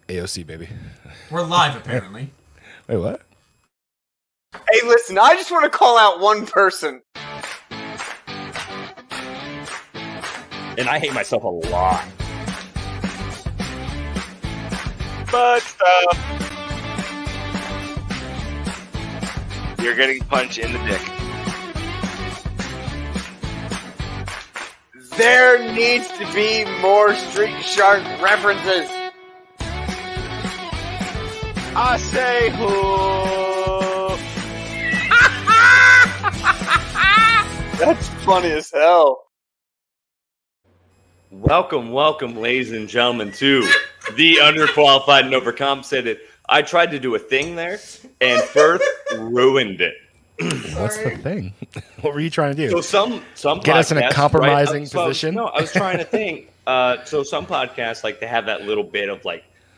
AOC, baby. We're live, apparently. Wait, what? Hey, listen, I just want to call out one person. And I hate myself a lot. But you're getting punched in the dick. There needs to be more Street Shark references. I say who? That's funny as hell. Welcome, ladies and gentlemen, to the Underqualified and Overcompensated. I tried to do a thing there, and Firth ruined it. What's the thing? What were you trying to do? So some get us in a compromising position. I was trying to think. So some podcasts they have that little bit of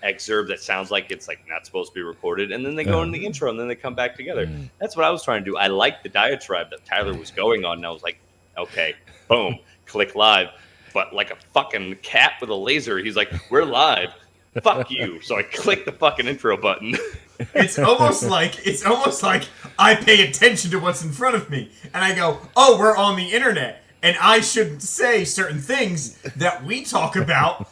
excerpt that sounds like it's not supposed to be recorded, and then they go in the intro, and then they come back together. That's what I was trying to do. I liked the diatribe that Tyler was going on, and I was like, okay, boom, click live. But like a fucking cat with a laser, he's like, we're live. Fuck you. So I click the fucking intro button. It's almost like I pay attention to what's in front of me, and I go, "Oh, we're on the internet, and I shouldn't say certain things that we talk about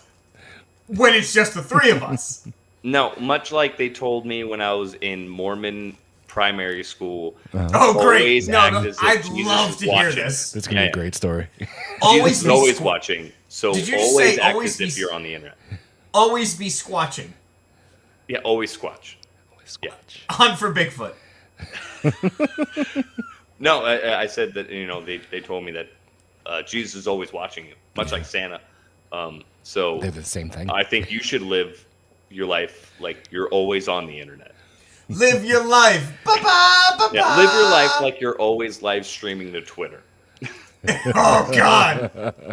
when it's just the three of us." No, much like they told me when I was in Mormon primary school. Oh, great! No, I'd Jesus love to hear this. It's gonna be a great story. Jesus is always watching, so Did you always say act always as if you're on the internet. Always be squatching. Yeah, always squatch. Squatch. Hunt for Bigfoot. No, I said that they told me that Jesus is always watching you, much like Santa. So They're the same thing. I think you should live your life like you're always on the internet. Live your life. Ba-ba, ba-ba. Yeah, live your life like you're always live streaming to Twitter. Oh God.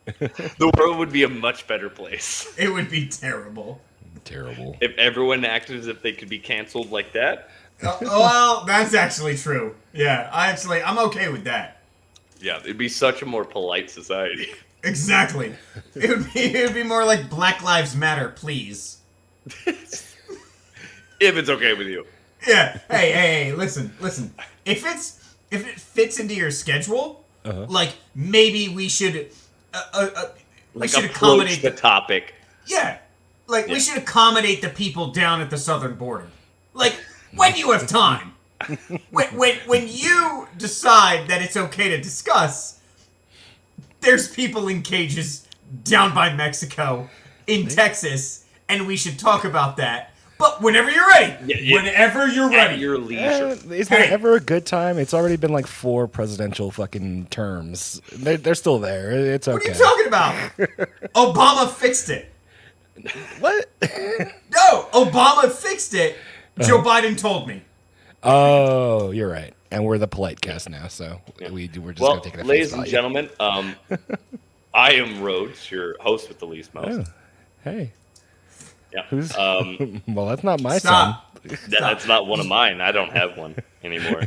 The world would be a much better place. It would be terrible. Terrible. If everyone acted as if they could be canceled like that. Well, that's actually true. Yeah, I'm okay with that. Yeah, it'd be such a more polite society. Exactly. It would be more like Black Lives Matter, please. If it's okay with you. Yeah. Hey, listen. If it fits into your schedule, maybe we should we should accommodate the topic. Yeah. We should accommodate the people down at the southern border. When you have time. when you decide that it's okay to discuss, there's people in cages down by Mexico, in Texas, and we should talk about that. But whenever you're ready. Whenever you're ready. At your leisure. Is there ever a good time? It's already been 4 presidential fucking terms. They're still there. It's okay. What are you talking about? Obama fixed it. What? No, Obama fixed it. Joe Biden told me. Oh, you're right. And we're the polite cast now, so we're just going to take it at ladies face and value. gentlemen, I am Rhodes, your host with the least most. Oh, hey. Yeah. Who's? Well, that's not my Stop. son. That's not one of mine. I don't have one anymore.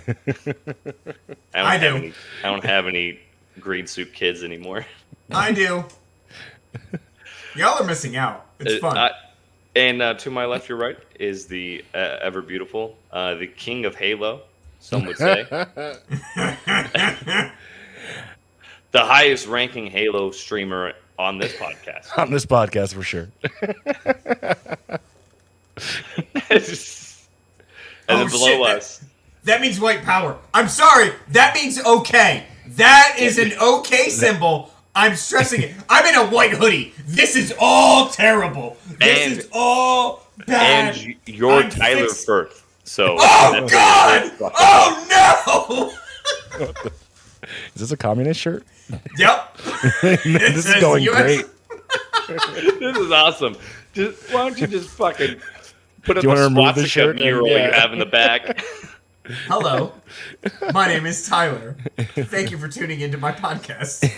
I do. I don't have any green suit kids anymore. I do. Y'all are missing out. It's fun. And to my left, your right, is the ever beautiful, the king of Halo, some would say. The highest ranking Halo streamer on this podcast. On this podcast, for sure. And then below us. That means white power. I'm sorry. That means okay. That is an okay symbol. I'm stressing it. I'm in a white hoodie. This is all terrible. This is all bad. And you're Tyler Firth. So. Oh, God! Oh, no! Is this a communist shirt? Yep. This is going great. This is awesome. Why don't you just fucking put up you a want to remove the swastika shirt? mural you have in the back? Hello. My name is Tyler. Thank you for tuning into my podcast.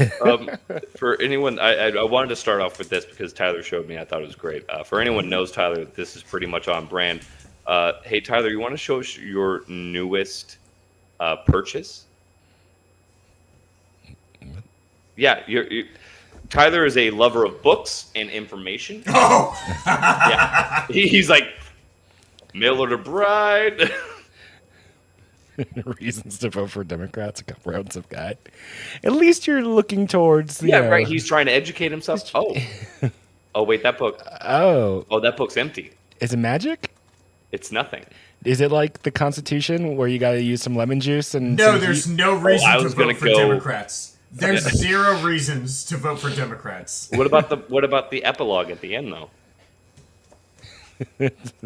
For anyone, I wanted to start off with this because Tyler showed me. I thought it was great. For anyone who knows Tyler, this is pretty much on brand. Hey, Tyler, you want to show us your newest purchase? Yeah, Kyler is a lover of books and information. Oh, Yeah, he's like Miller Bride. Reasons to vote for Democrats, a comprehensive guide. At least you're looking towards the. Yeah, right. He's trying to educate himself. Oh, wait, that book. Oh, That book's empty. is it magic? It's nothing. Is it like the Constitution where you got to use some lemon juice and no, some there's heat? no reason I to was vote gonna for go- Democrats. There's 0 reasons to vote for Democrats. What about the epilogue at the end though?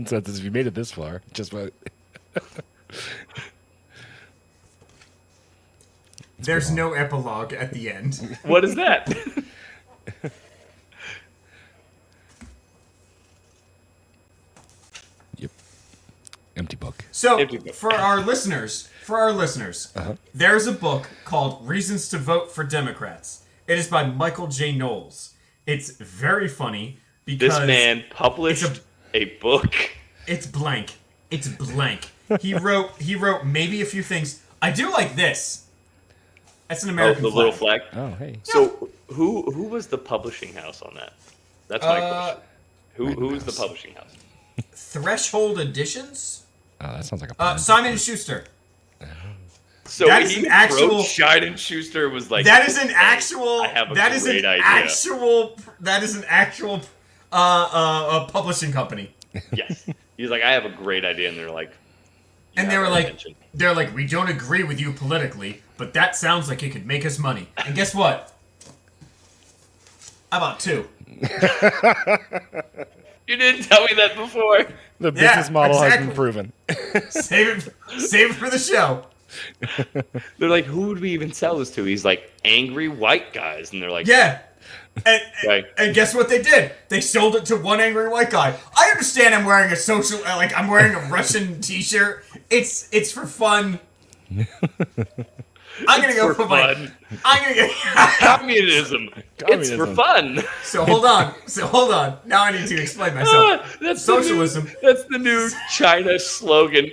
So if you made it this far, just vote. There's no epilogue at the end. What is that? Yep. Empty book. So, Empty book. for our listeners, there's a book called Reasons to Vote for Democrats. It is by Michael J. Knowles. It's very funny because This man published a book. it's blank. It's blank. He wrote maybe a few things. I do like this. That's an American The flag. little flag. Oh, hey. So who was the publishing house on that? That's my question. Who was the publishing house? Threshold Editions? Oh, that sounds like a plan. Simon & Schuster. So That is he an actual- wrote Shine and Schuster was like That is an actual. I have a that is great an idea. actual. That is an actual publishing company. Yes. He's like, I have a great idea, and they're like, And "You they have were our like, attention." we don't agree with you politically, but that sounds like it could make us money. And guess what? I bought 2. You didn't tell me that before. The business model has been exactly. proven. Save it for the show. They're like, who would we even sell this to? He's like, angry white guys, and they're like, Yeah. And, Right. and guess what they did? They sold it to one angry white guy. I understand I'm wearing a social, I'm wearing a Russian t-shirt. It's for fun. I'm gonna go for put my. fun. I'm gonna get. Communism. It's for fun. So hold on. Now I need to explain myself. That's Socialism. That's the new China slogan.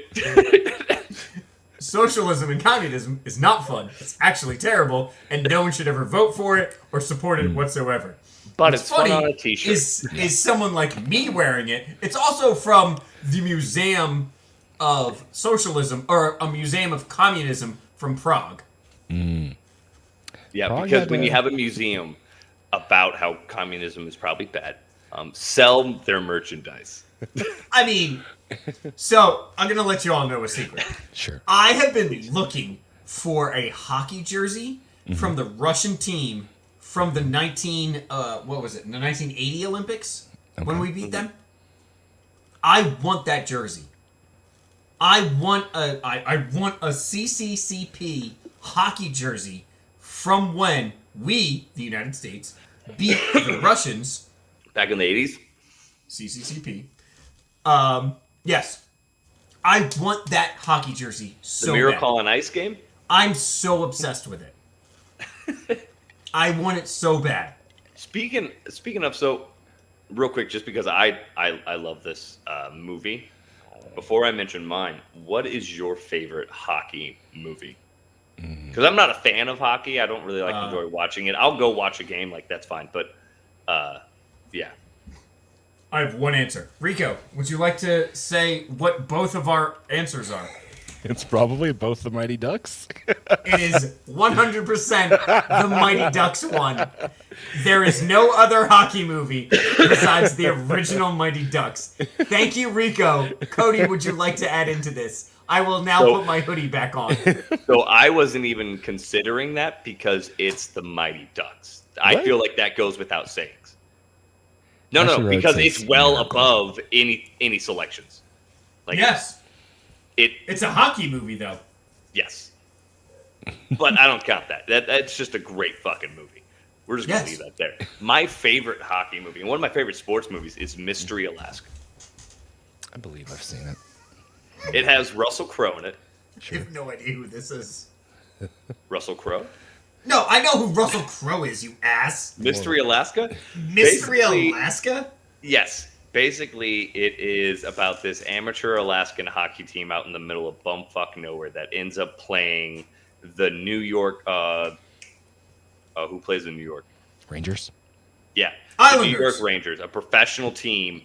Socialism and communism is not fun. It's actually terrible, and no one should ever vote for it or support it whatsoever. But What's it's fun on a t-shirt. Is someone like me wearing it? It's also from the Museum of Socialism or a Museum of Communism from Prague. Yeah, Prague because had when a- you have a museum about how communism is probably bad, sell their merchandise. I mean, so I'm gonna let you all know a secret. Sure. I have been looking for a hockey jersey from the Russian team from the the 1980 Olympics when we beat them. I want that jersey. I want a CCCP hockey jersey from when we, the United States, beat the Russians. Back in the 80s? CCCP. Yes. I want that hockey jersey so The bad. Miracle on Ice game? I'm so obsessed with it. I want it so bad. Speaking of, so real quick, just because I love this movie. Before I mention mine, what is your favorite hockey movie? Because I'm not a fan of hockey. I don't really enjoy watching it. I'll go watch a game, that's fine. But yeah, I have one answer. Rico, would you like to say what both of our answers are? It's probably both the Mighty Ducks. It is 100% the Mighty Ducks one. There is no other hockey movie besides the original Mighty Ducks. Thank you, Rico. Cody, would you like to add into this? I will now put my hoodie back on. so I wasn't even considering that because it's the Mighty Ducks. I What? feel like that goes without saying. No, Actually, where it because says it's well Miracle. above any selections. Yes. It It's a hockey movie, though. yes, but I don't count that. That's just a great fucking movie. We're just gonna Yes. leave that there. My favorite hockey movie and one of my favorite sports movies is Mystery Alaska. I believe I've seen it. It has Russell Crowe in it. I have no idea who this is. Russell Crowe. No, I know who Russell Crowe is, you ass. Mystery Alaska. Mystery Basically- Alaska? Yes. Basically, it is about this amateur Alaskan hockey team out in the middle of bumfuck nowhere that ends up playing the New York. Who plays in New York? Rangers. Yeah. Islanders. The New York Rangers, a professional team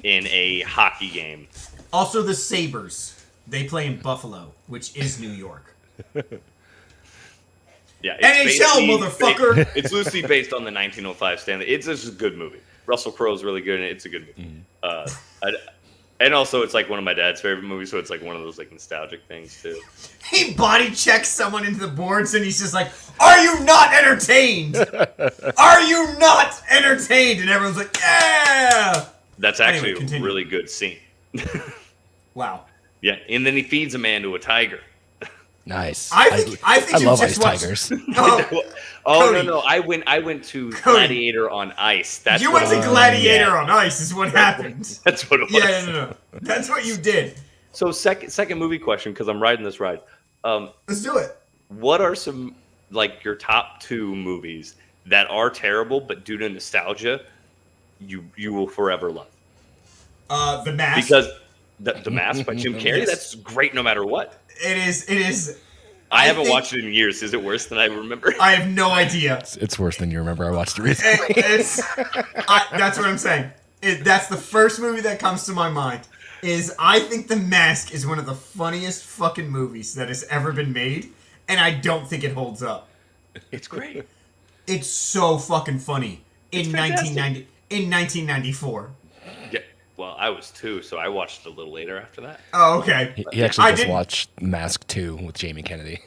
in a hockey game. Also the Sabres. They play in Buffalo, which is New York. Yeah, NHL, motherfucker! It's loosely based on the 1905 Stanley. It's just a good movie. Russell Crowe's really good, and it's a good movie. And also, it's like one of my dad's favorite movies, so it's like one of those like nostalgic things too. He body checks someone into the boards, and he's just like, "Are you not entertained? Are you not entertained?" And everyone's like, "Yeah." That's actually Anyway, continue. a really good scene. Wow. Yeah, and then he feeds a man to a tiger. Nice. I think I you love just ice watched. tigers. Oh, Oh Cody. no, I went to Cody. Gladiator on Ice. That's you what went to Gladiator on Ice, is what happened. That's what it was. Yeah, no. That's what you did. So second movie question, because I'm riding this ride. Let's do it. What are some like your top 2 movies that are terrible, but due to nostalgia, you will forever love? The Mask. Because the Mask by Jim Carrey, Yes. that's great no matter what. It is. I haven't think- watched it in years. Is it worse than I remember? I have no idea. It's worse than you remember. I watched it recently. That's what I'm saying. That's the first movie that comes to my mind. I think The Mask is one of the funniest fucking movies that has ever been made, and I don't think it holds up. It's great. It's so fucking funny It's fantastic. 1994. Yeah. Well, I was 2, so I watched it a little later after that. Oh, okay. He actually I just didn't- watched Mask 2 with Jamie Kennedy.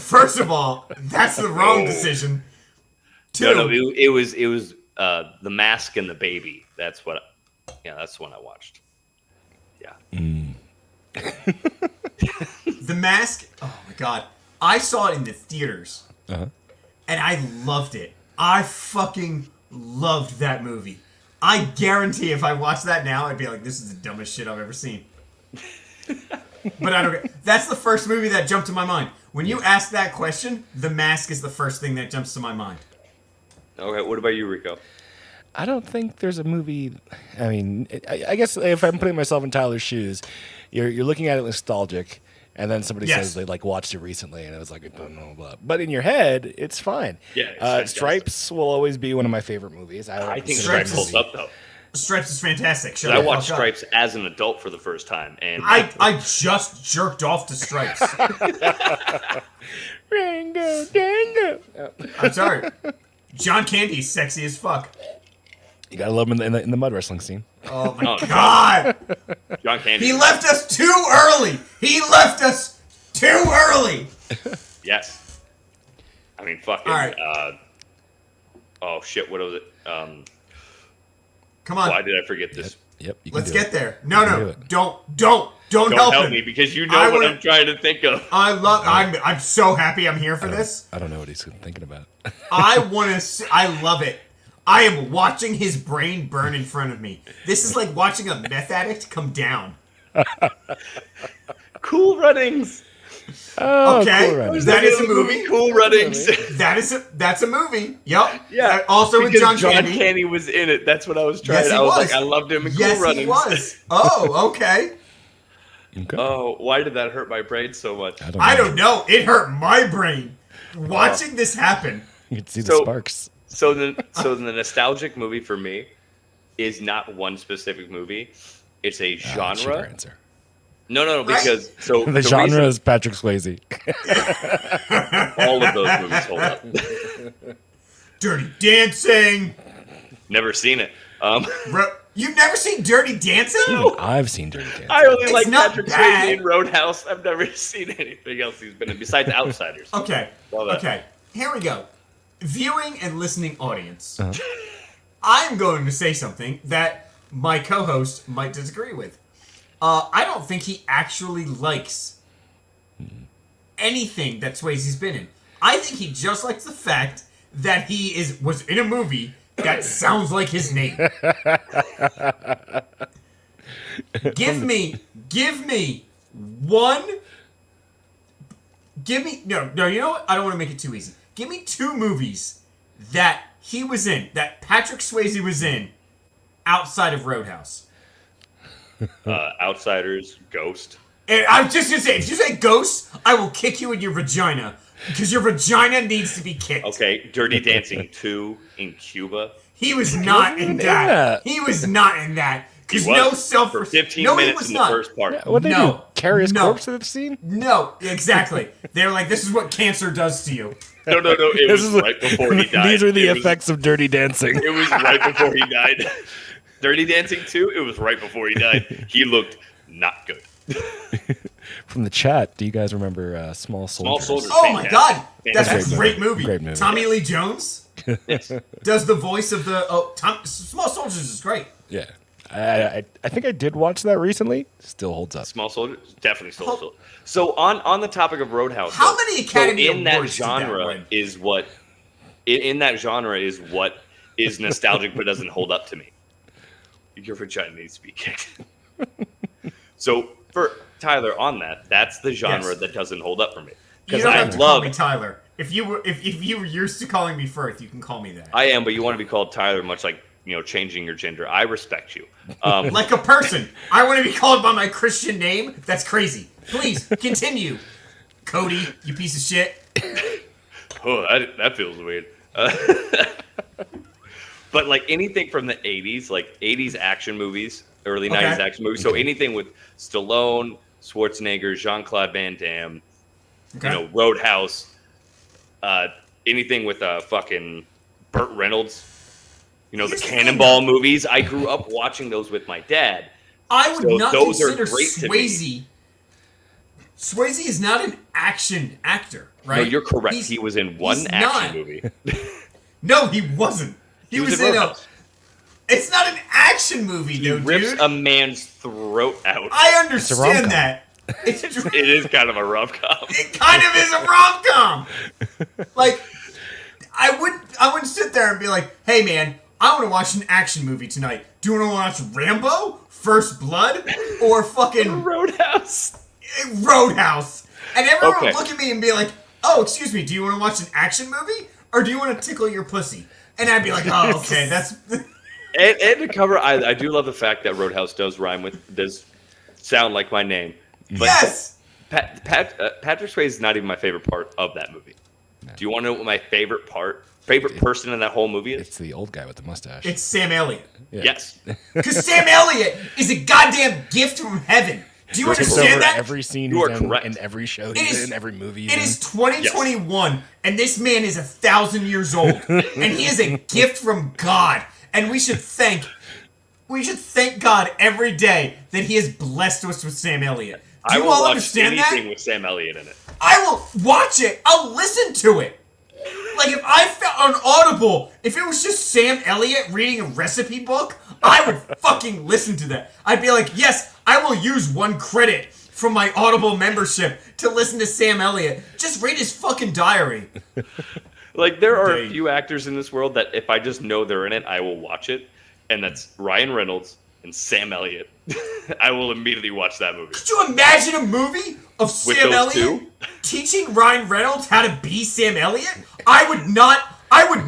First of all, that's the wrong decision. 2, No, it was The Mask and the Baby. That's the one I watched. Yeah. The Mask. Oh my god, I saw it in the theaters, and I loved it. I fucking loved that movie. I guarantee if I watched that now, I'd be like, "This is the dumbest shit I've ever seen." But I don't. That's the first movie that jumped to my mind when you asked that question. The Mask is the first thing that jumps to my mind. Okay, what about you, Rico? I don't think there's a movie. I mean, I guess if I'm putting myself in Tyler's shoes, you're looking at it nostalgic, and then somebody Yes. says they like watched it recently, and it was like, blah, blah, blah. But in your head, it's fine. Yeah, it's fantastic. Stripes will always be one of my favorite movies. I think Stripes Stripes is- holds up though. Stripes is fantastic. Shut I the watched fuck up. Stripes as an adult for the first time, and I just jerked off to Stripes. Rango, dango. I'm sorry. John Candy's sexy as fuck. You gotta love him in the mud wrestling scene. Oh my Oh, god. John Candy. He left us too early. He left us too early. Yes. I mean, fucking. All right. Oh shit! What was it? Come on. Why did I forget this? Yep, you can Let's do get it. there. No, You can do no. it. Don't Don't help help him. me because you I know what wanna- I'm trying to think of. I'm so happy I'm here for this. I don't know what he's thinking about. I love it. I am watching his brain burn in front of me. This is like watching a meth addict come down. Cool Runnings. Oh, Okay. Cool Runnings. That is a movie. Cool Runnings. That's a movie. Yep. Yeah. Also with Because John Candy. was in it. That's what I was trying. Yes, he I was was. like, I loved him in Yes, Cool Runnings. he was. Oh, okay. Okay. Oh, why did that hurt my brain so much? I don't know. It hurt my brain watching this happen. You can see the So- sparks. So the nostalgic movie for me is not one specific movie. It's a Shit, genre. our answer. No, Right? because so The genre reason is Patrick Swayze. all of those movies hold up. Dirty Dancing. Never seen it. You've never seen Dirty Dancing? Even I've seen Dirty Dancing. I only It's like not Patrick bad. Swayze in Roadhouse. I've never seen anything else he's been in besides Outsiders. Okay. Love that. Okay. Here we go. Viewing and listening audience. I'm going to say something that my co-host might disagree with. I don't think he actually likes anything that Swayze's been in. I think he just likes the fact that he was in a movie that sounds like his name. Give me one. No, you know what? I don't want to make it too easy. Give me 2 movies that he was in, that Patrick Swayze was in, outside of Roadhouse. Outsiders, Ghost. And I'm just going to say, if you say Ghost, I will kick you in your vagina. Because your vagina needs to be kicked. Okay, Dirty Dancing 2 in Cuba. He was not in that. He was not in that. Because no self for 15 no, minutes in the first part. Yeah, what they do? Carry his corpse to the scene? No, exactly. They were like, "This is what cancer does to you." No. It was right before he died. These are the effects of Dirty Dancing. It was right before he died. Dirty Dancing 2, it was right before he died. He looked not good. From the chat, do you guys remember Small Soldiers? Small Soldiers. Oh my god, that's Fantastic. a great movie. Great movie. Tommy Lee Jones Yes. does the voice of the Small Soldiers is great. Yeah. I think I did watch that recently. Still holds up. Small Soldiers definitely still holds up. So on the topic of Roadhouse, How many Academy in that Awards did that genre win? is what in that genre is what is nostalgic but doesn't hold up to me. Your vagina needs to be kicked. So for Tyler, on that's the genre that doesn't hold up for me. You don't have to call me Tyler. If you were used to calling me Firth, you can call me that. I am, but you want to be called Tyler, much like changing your gender. I respect you. Like a person. I want to be called by my Christian name. That's crazy. Please continue, Cody. You piece of shit. Oh, that feels weird. But like anything from the 80s, like 80s action movies, early 90s action movies. So anything with Stallone, Schwarzenegger, Jean-Claude Van Damme, Roadhouse, anything with fucking Burt Reynolds, the Cannonball movies. I grew up watching those with my dad. I would not those consider are great Swayze. Swayze is not an action actor, right? No, you're correct. He was in one action movie. No, he wasn't. He was in Roadhouse. It's not an action movie, He rips a man's throat out. I understand that. It is kind of a rom-com. It kind of is a rom-com. Like, I wouldn't sit there and be like, "Hey, man, I want to watch an action movie tonight. Do you want to watch Rambo, First Blood, or fucking Roadhouse?" Roadhouse. And everyone would look at me and be like, "Oh, excuse me, do you want to watch an action movie, or do you want to tickle your pussy?" And I'd be like, "Oh, okay, that's." And to cover, I do love the fact that Roadhouse does sound like my name. But yes. Patrick Swayze is not even my favorite part of that movie. No. Do you want to know what my favorite person in that whole movie is? It's the old guy with the mustache. It's Sam Elliott. Yeah. Yes. Because Sam Elliott is a goddamn gift from heaven. Do you understand that? Every scene you are he's correct. in every show he's in, every movie It is 2021, and this man is 1,000 years old, and he is a gift from God. And we should thank God every day that he has blessed us with Sam Elliott. Do you all understand that? Anything with Sam Elliott in it. I will watch it. I'll listen to it. Like, if I found on Audible, if it was just Sam Elliott reading a recipe book, I would fucking listen to that. I'd be like, yes, I will use 1 credit from my Audible membership to listen to Sam Elliott. Just read his fucking diary. Like, there are a few actors in this world that if I just know they're in it, I will watch it. And that's Ryan Reynolds and Sam Elliott. I will immediately watch that movie. Could you imagine a movie of Sam Elliott teaching Ryan Reynolds how to be Sam Elliott? I would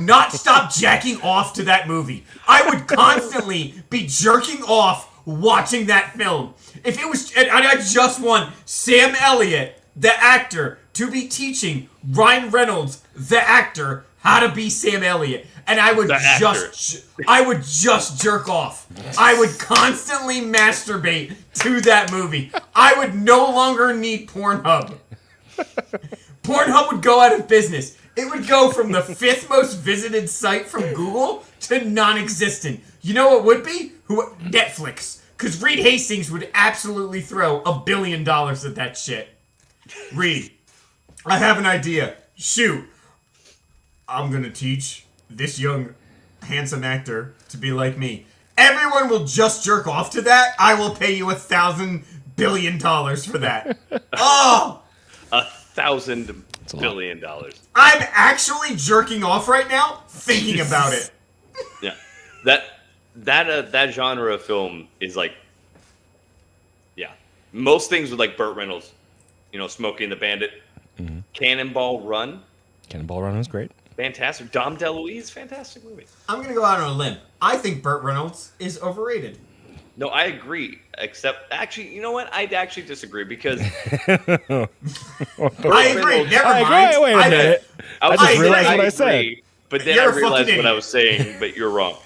not stop jacking off to that movie. I would constantly be jerking off watching that film. If it was, and I just want Sam Elliott, the actor, to be teaching Ryan Reynolds, the actor, how to be Sam Elliott. And I would just jerk off. I would constantly masturbate to that movie. I would no longer need Pornhub. Pornhub would go out of business. It would go from the 5th most visited site from Google to non-existent. You know what would be? Netflix. Because Reed Hastings would absolutely throw $1 billion at that shit. Reed, I have an idea. Shoot. I'm going to teach this young, handsome actor to be like me. Everyone will just jerk off to that. I will pay you $1,000 billion for that. Oh! $1,000 billion. I'm actually jerking off right now thinking about it. Yeah. That genre of film is like, yeah. Most things with like Burt Reynolds, Smokey and the Bandit, Cannonball Run. Cannonball Run was great. Fantastic. Dom DeLuise, fantastic movie. I'm going to go out on a limb. I think Burt Reynolds is overrated. No, I agree. Except, actually, you know what? I'd actually disagree because I agree. Never mind. Wait a minute. I just realized what I agree, said. But then You're I a realized fucking what I idiot. was saying, but you're wrong.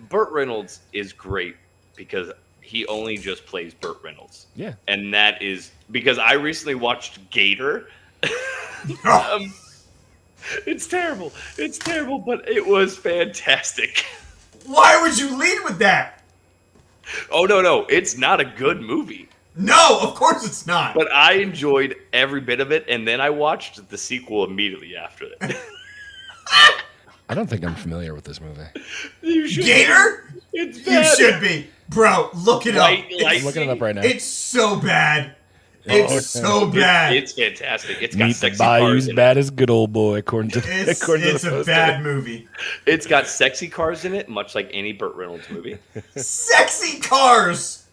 Burt Reynolds is great because he only just plays Burt Reynolds. Yeah. And that is because I recently watched Gator. It's terrible. It's terrible, but it was fantastic. Why would you lead with that? Oh, no. It's not a good movie. No, of course it's not. But I enjoyed every bit of it, and then I watched the sequel immediately after that. I don't think I'm familiar with this movie. You should Gator? be. It's You bad. should be. Bro, look it up. I'm looking it up right now. It's so bad. It's so bad. It's fantastic. It's got Meet the sexy cars Bayou's in it. baddest good old boy, according to It's the a poster. bad movie. It's got sexy cars in it, much like any Burt Reynolds movie. Sexy cars.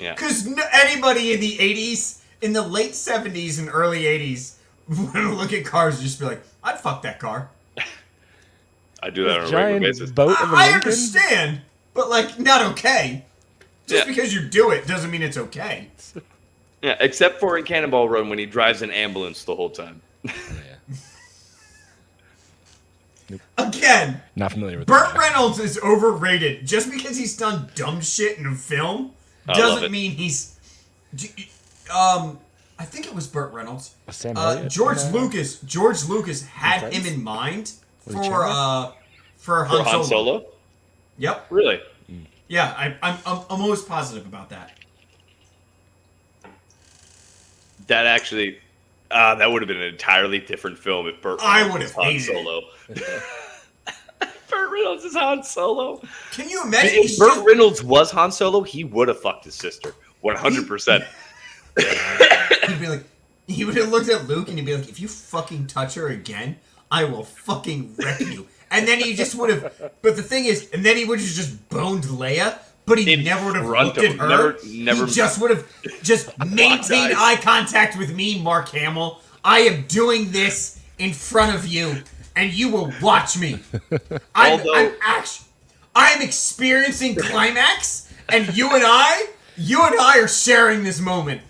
Yeah. Because anybody in the 80s, in the late 70s and early 80s, when look at cars and just be like, I'd fuck that car. I do that on a regular Giant basis. boat of a I Lincoln? understand, but like, not okay. Just Yeah. because you do it doesn't mean it's okay. Yeah, except for in Cannonball Run when he drives an ambulance the whole time. Oh, yeah. Again, Not familiar with Burt that. Reynolds is overrated. Just because he's done dumb shit in a film I love doesn't it. mean he's. I think it was Burt Reynolds. Sam Elliott? George Lucas had Friends? him in mind Was he Chandler? for For Han Han Solo. Solo? Yep. Really? Yeah, I'm almost positive about that. That actually, that would have been an entirely different film if Burt I Reynolds would was have Han hated it. Solo. Burt Reynolds is Han Solo. Can you imagine? If Burt Reynolds was Han Solo, he would have fucked his sister. 100%. He'd be like, he would have looked at Luke and he'd be like, if you fucking touch her again, I will fucking wreck you. And then he just would have, but the thing is, and then he would have just boned Leia, but he In never would have front looked of at her. never- He just would have just maintained eyes. eye contact with me, Mark Hamill. I am doing this in front of you, and you will watch me. I'm experiencing climax, and you and I are sharing this moment.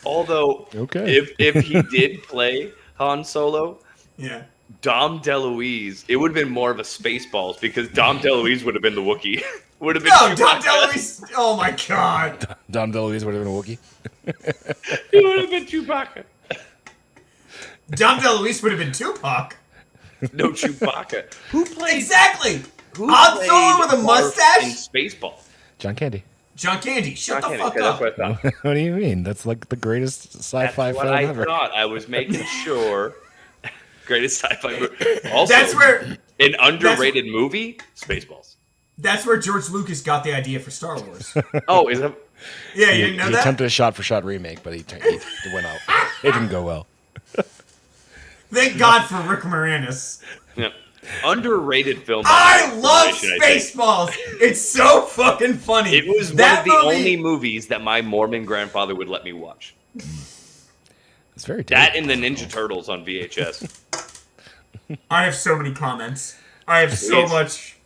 Although, Okay. if he did play Han Solo, Yeah. Dom DeLuise, it would have been more of a Spaceballs because Dom DeLuise would have been the Wookiee. Would have been No, Dom Chewbacca. DeLuise. Oh my god. Dom DeLuise would have been a Wookiee. He would have been Chewbacca. Dom DeLuise would have been Tupac. No Chewbacca. Who played? Exactly. Who Han played Solo with a Marv mustache? in Spaceballs? John Candy. John Candy, shut the Okay, fuck that's up. what I thought. What do you mean? That's like the greatest That's sci-fi what film I ever. thought. I was making sure. Greatest sci-fi movie. Also, That's where an underrated movie, Spaceballs. George Lucas got the idea for Star Wars. Oh, is that? Yeah, He, you didn't know he that? attempted a shot-for-shot remake, but he went out. It didn't go well. Thank God for Rick Moranis. Yeah. Underrated film. I love Information, I think. Spaceballs. It's so fucking funny. It was that one of the movie, only movies that my Mormon grandfather would let me watch. It's very That tasty. and the Ninja Turtles on VHS. I have so many comments. I have so Please. much.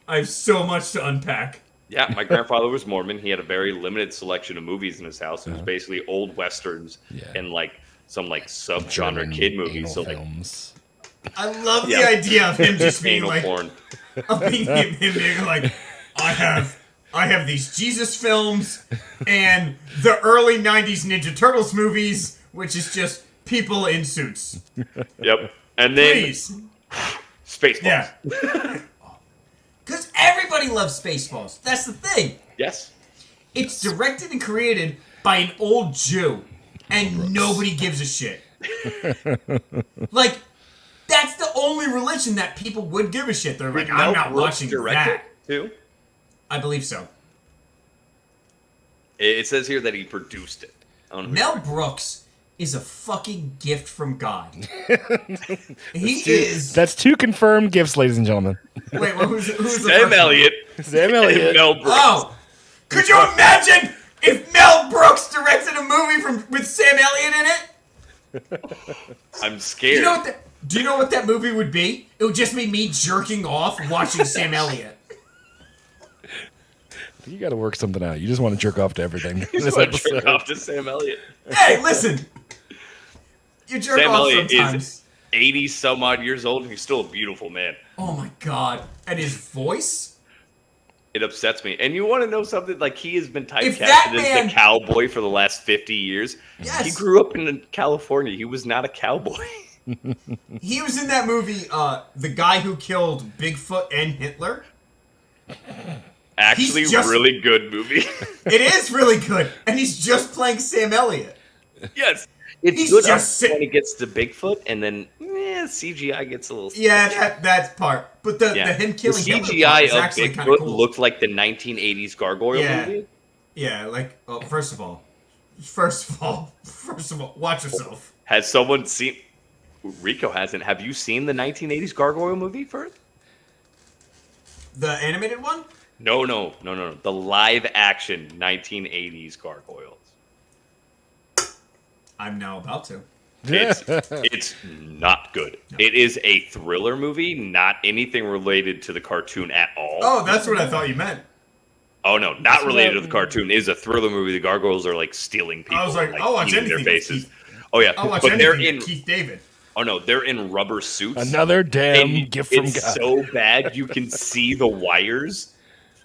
I have so much to unpack. Yeah, my grandfather was Mormon. He had a very limited selection of movies in his house. It was basically old westerns Yeah. and like some like sub-genre German kid anal movies. So like, films. I love Yeah. the idea of him just being anal like, porn. him being like, I have these Jesus films and the early '90s Ninja Turtles movies, which is just people in suits. Yep. And then Please, Spaceballs. yeah. Because everybody loves Spaceballs. That's the thing. Yes. It's directed and created by an old Jew, and nobody gives a shit. Like, that's the only religion that people would give a shit. They're like, Did I'm Mel not Brooks watching direct that. it too? I believe so. It says here that he produced it. I don't know. Mel Brooks is a fucking gift from God. He is. That's two confirmed gifts, ladies and gentlemen. Wait, who's the Sam first one? Elliott. Sam And Elliott. Mel Brooks. Oh, could you imagine if Mel Brooks directed a movie with Sam Elliott in it? I'm scared. Do you know what that movie would be? It would just be me jerking off watching Sam Elliott. You got to work something out. You just want to jerk off to everything. You just want to jerk off to Sam Elliott. Hey, listen. You jerk Sam off Elliott sometimes. is 80 some odd years old and he's still a beautiful man. Oh my God. And his voice? It upsets me. And you want to know something? Like, he has been If that typecasted as man- the cowboy for the last 50 years. Yes. He grew up in California. He was not a cowboy. He was in that movie, the guy who killed Bigfoot and Hitler. Actually, really good movie. It is really good. And he's just playing Sam Elliott. Yes. It's He's good just when he gets to Bigfoot, and then CGI gets a little... Yeah, that's part. But the him killing the Hitler CGI part is of actually kind Bigfoot of cool. looked like the 1980s Gargoyle movie. Yeah, like, first of all, watch yourself. Has someone seen... Rico hasn't. Have you seen the 1980s Gargoyle movie first? The animated one? No. The live-action 1980s Gargoyles. I'm now about to. It's not good. No. It is a thriller movie, not anything related to the cartoon at all. Oh, that's what I thought you meant. Oh no, not related to the cartoon. It is a thriller movie. The gargoyles are like stealing people. I was like, I'll watch anything. Their faces. Oh yeah, I'll watch but they're anything. in Keith David. Oh no, they're in rubber suits. Another damn gift from God. It's so bad you can see the wires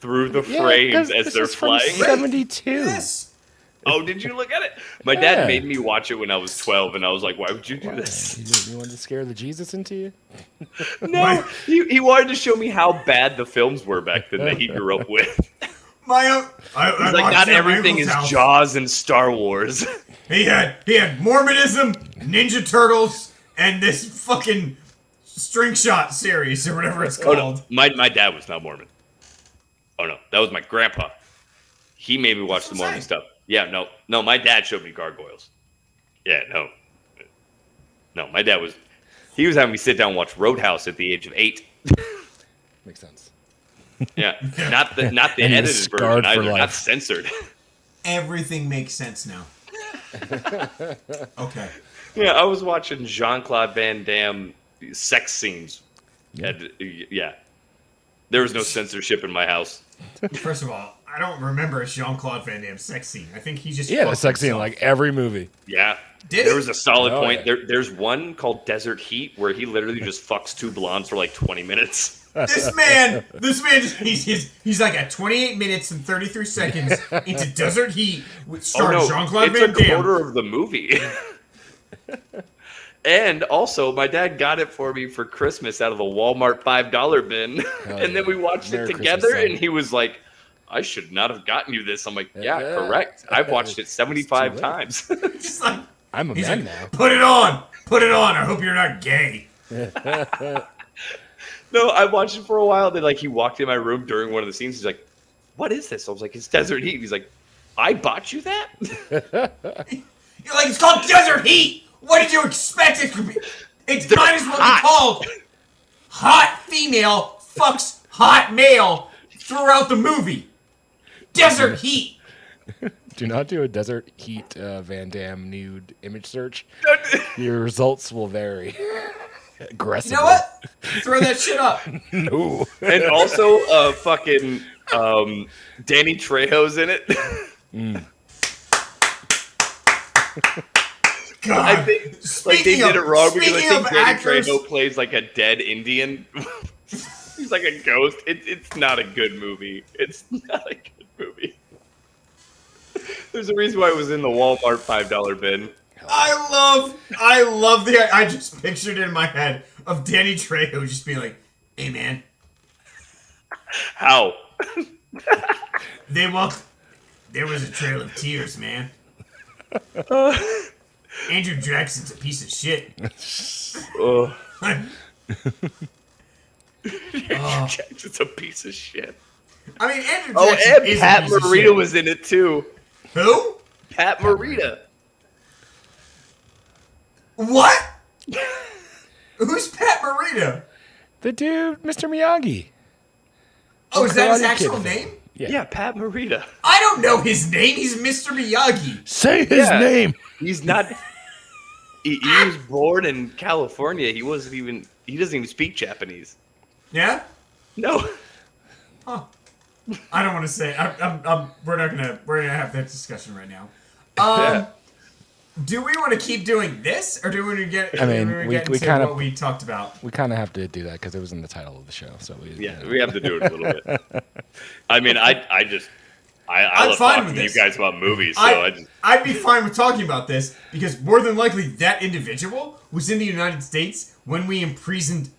through the frames as they're flying. 72. Yes. Oh, did you look at it? My dad made me watch it when I was 12, and I was like, why would you do this? You wanted to scare the Jesus into you? No, he wanted to show me how bad the films were back then that he grew up with. He's like, not everything is Jaws and Star Wars. He had Mormonism, Ninja Turtles, and this fucking String Shot series or whatever it's called. Oh, no. My dad was not Mormon. Oh no, that was my grandpa. He made me watch the Mormon stuff. Yeah, no, my dad showed me gargoyles. Yeah, no, my dad was having me sit down and watch Roadhouse at the age of 8. Makes sense. Yeah, not the edited version either, not censored. Everything makes sense now. Okay. Yeah, I was watching Jean-Claude Van Damme sex scenes. Yeah. There was no censorship in my house. First of all, I don't remember a Jean-Claude Van Damme sex scene. I think he just the sex scene in like every movie. Yeah. There was a solid point. Yeah. There's one called Desert Heat where he literally just fucks 2 blondes for like 20 minutes. This man, he's like at 28 minutes and 33 seconds into Desert Heat with starring Jean-Claude Van Damme. It's a quarter of the movie. And also, my dad got it for me for Christmas out of the Walmart $5 bin. And then we watched it together, and he was like, I should not have gotten you this. I'm like, yeah, correct. I've watched it 75 times. Like, I'm a man now. Put it on. I hope you're not gay. No, I watched it for a while. Then, he walked in my room during one of the scenes. He's like, what is this? I was like, it's Desert Heat. He's like, I bought you that? You're like, it's called Desert Heat. What did you expect it to be? It might as well be called Hot Female Fucks Hot Male throughout the movie. Desert Heat. Do not do a Desert Heat Van Damme nude image search. Your results will vary. Aggressively. You know what? Throw that shit up. No. And also, fucking Danny Trejo's in it. God. I think they did it wrong because I think Danny Trejo plays like a dead Indian. He's like a ghost. It's not a good movie. It's not a good movie. There's a reason why it was in the Walmart $5 bin. I love I just pictured it in my head of Danny Trejo just being like, hey man. How? There was a trail of tears, man. Andrew Jackson's a piece of shit. Jackson's a piece of shit. I mean, Andrew Jackson and Pat Morita was in it too. Who? Pat Morita. What? Who's Pat Morita? The dude, Mr. Miyagi. Oh, is that his actual name? Yeah, Pat Morita. I don't know his name. He's Mr. Miyagi. Say his name. He's not. He was born in California. He doesn't even speak Japanese. Yeah? No. Huh. I don't want to say. We're gonna have that discussion right now. Do we want to keep doing this, or do we want to get? I mean, we into kind of what we talked about. We kind of have to do that because it was in the title of the show. So we have to do it a little bit. I mean, I I'm love fine talking with to you this. guys about movies. So I'd be fine with talking about this because more than likely that individual was in the United States when we imprisoned,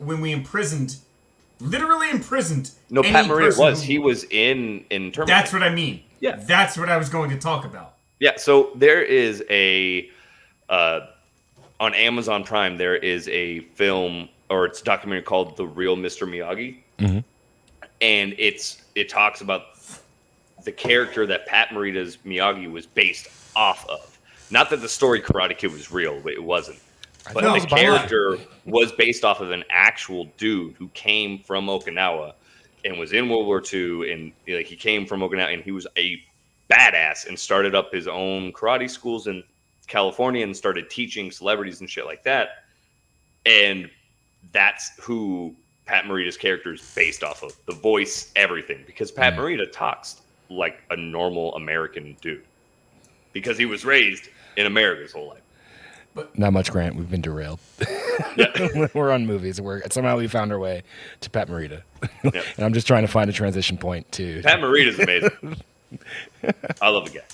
literally imprisoned. No, any Pat Morita person was. who- He was in Terminator. That's what I mean. Yeah. That's what I was going to talk about. Yeah, so there is on Amazon Prime, there is a film, or it's a documentary called The Real Mr. Miyagi. Mhm. And it talks about the character that Pat Morita's Miyagi was based off of. Not that the story Karate Kid was real, but it wasn't. But know the it's by character was based off of an actual dude who came from Okinawa and was in World War II, and he came from Okinawa, and he was a badass and started up his own karate schools in California and started teaching celebrities and shit like that. And that's who Pat Morita's character is based off of. The voice, everything. Because Pat Morita talks like a normal American dude. Because he was raised in America his whole life. Not much, Grant. We've been derailed. We're on movies. Somehow we found our way to Pat Morita. Yeah. And I'm just trying to find a transition point to Pat Morita's amazing. I love the guy.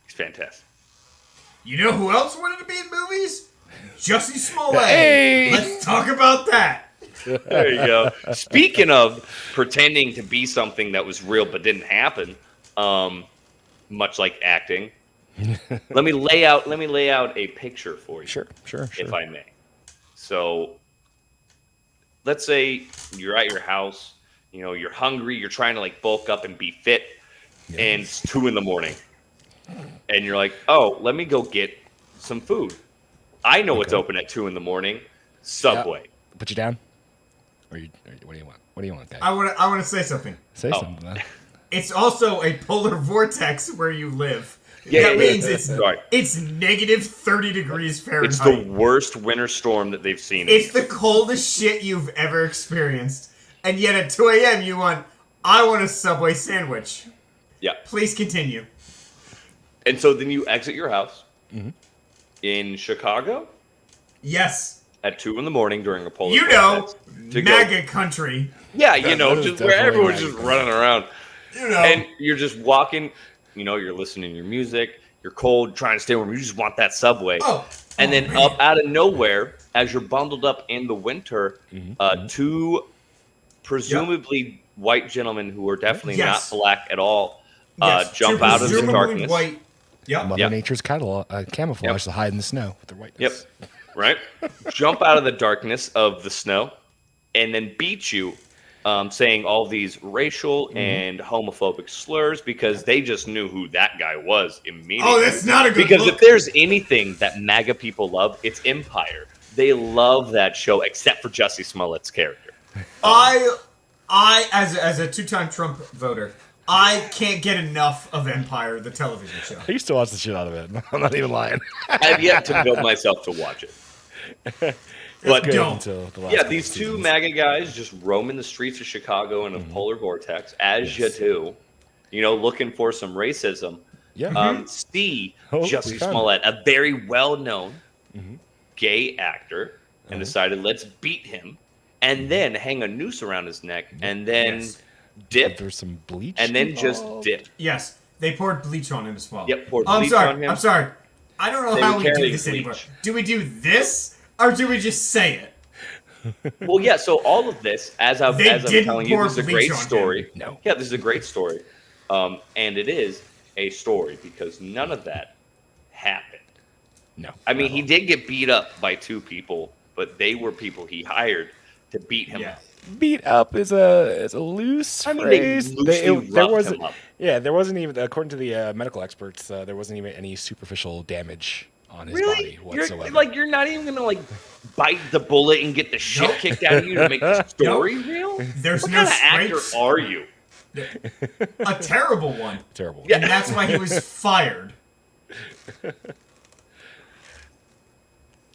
He's fantastic. You know who else wanted to be in movies? Jussie Smollett. Hey! Let's talk about that. There you go. Speaking of pretending to be something that was real but didn't happen, much like acting, let me lay out a picture for you. Sure. If I may. So let's say you're at your house, you're hungry, you're trying to bulk up and be fit, and it's 2 a.m. and you're like, oh, let me go get some food. I know what's open at 2 a.m. Subway. Yeah. Put you down? Or what do you want? What do you want, guy? I want to say something. Say something. Man. It's also a polar vortex where you live. Yeah, that means it's Sorry. negative 30 degrees Fahrenheit. It's the worst winter storm that they've seen. It's the coldest shit you've ever experienced. And yet at 2 a.m. I want a Subway sandwich. Yeah. Please continue. And so then you exit your house in Chicago Yes. at 2 a.m. during a polar vortex to MAGA country. Yeah, that just where everyone's just running around. And you're just walking, you're listening to your music, you're cold, trying to stay warm, you just want that Subway. And then man. up out of nowhere, as you're bundled up in the winter, 2 presumably white gentlemen who are definitely not black at all jump out of the darkness. White. Yep. Mother Nature's camouflage to hide in the snow with their whiteness. Yep. Right? Jump out of the darkness of the snow and then beat you, saying all these racial and homophobic slurs because they just knew who that guy was immediately. Oh, that's not a good Because look. if there's anything that MAGA people love, it's Empire. They love that show, except for Jussie Smollett's character. I as a 2-time Trump voter, I can't get enough of Empire, the television show. I used to watch the shit out of it. I'm not even lying. I've yet to build myself to watch it. But Until the last these 2 MAGA guys just roaming the streets of Chicago in a polar vortex, as you do, looking for some racism. Yeah. See we Jussie found Smollett, a very well-known gay actor, and decided let's beat him, and then hang a noose around his neck, and then dip, There's some bleach. and then just dip. Yes, they poured bleach on him as well. Yep, poured I'm bleach sorry. on him. I'm sorry. I don't know They how were we do carrying this bleach. anymore. Do we do this, or do we just say it? Well, yeah. So all of this, as I'm didn't telling you, pour this is a bleach great on him. story. No. Yeah, this is a great story, and it is a story because none of that happened. No. I mean, he did get beat up by 2 people, but they were people he hired to beat him up. Beat up is a loose phrase. There wasn't. Yeah, there wasn't even, according to the medical experts, there wasn't even any superficial damage on his body whatsoever. You're not even gonna bite the bullet and get the shit kicked out of you to make the story real. There's What no kind of actor scrapes. are you? A terrible one. Terrible. Yeah. And that's why he was fired.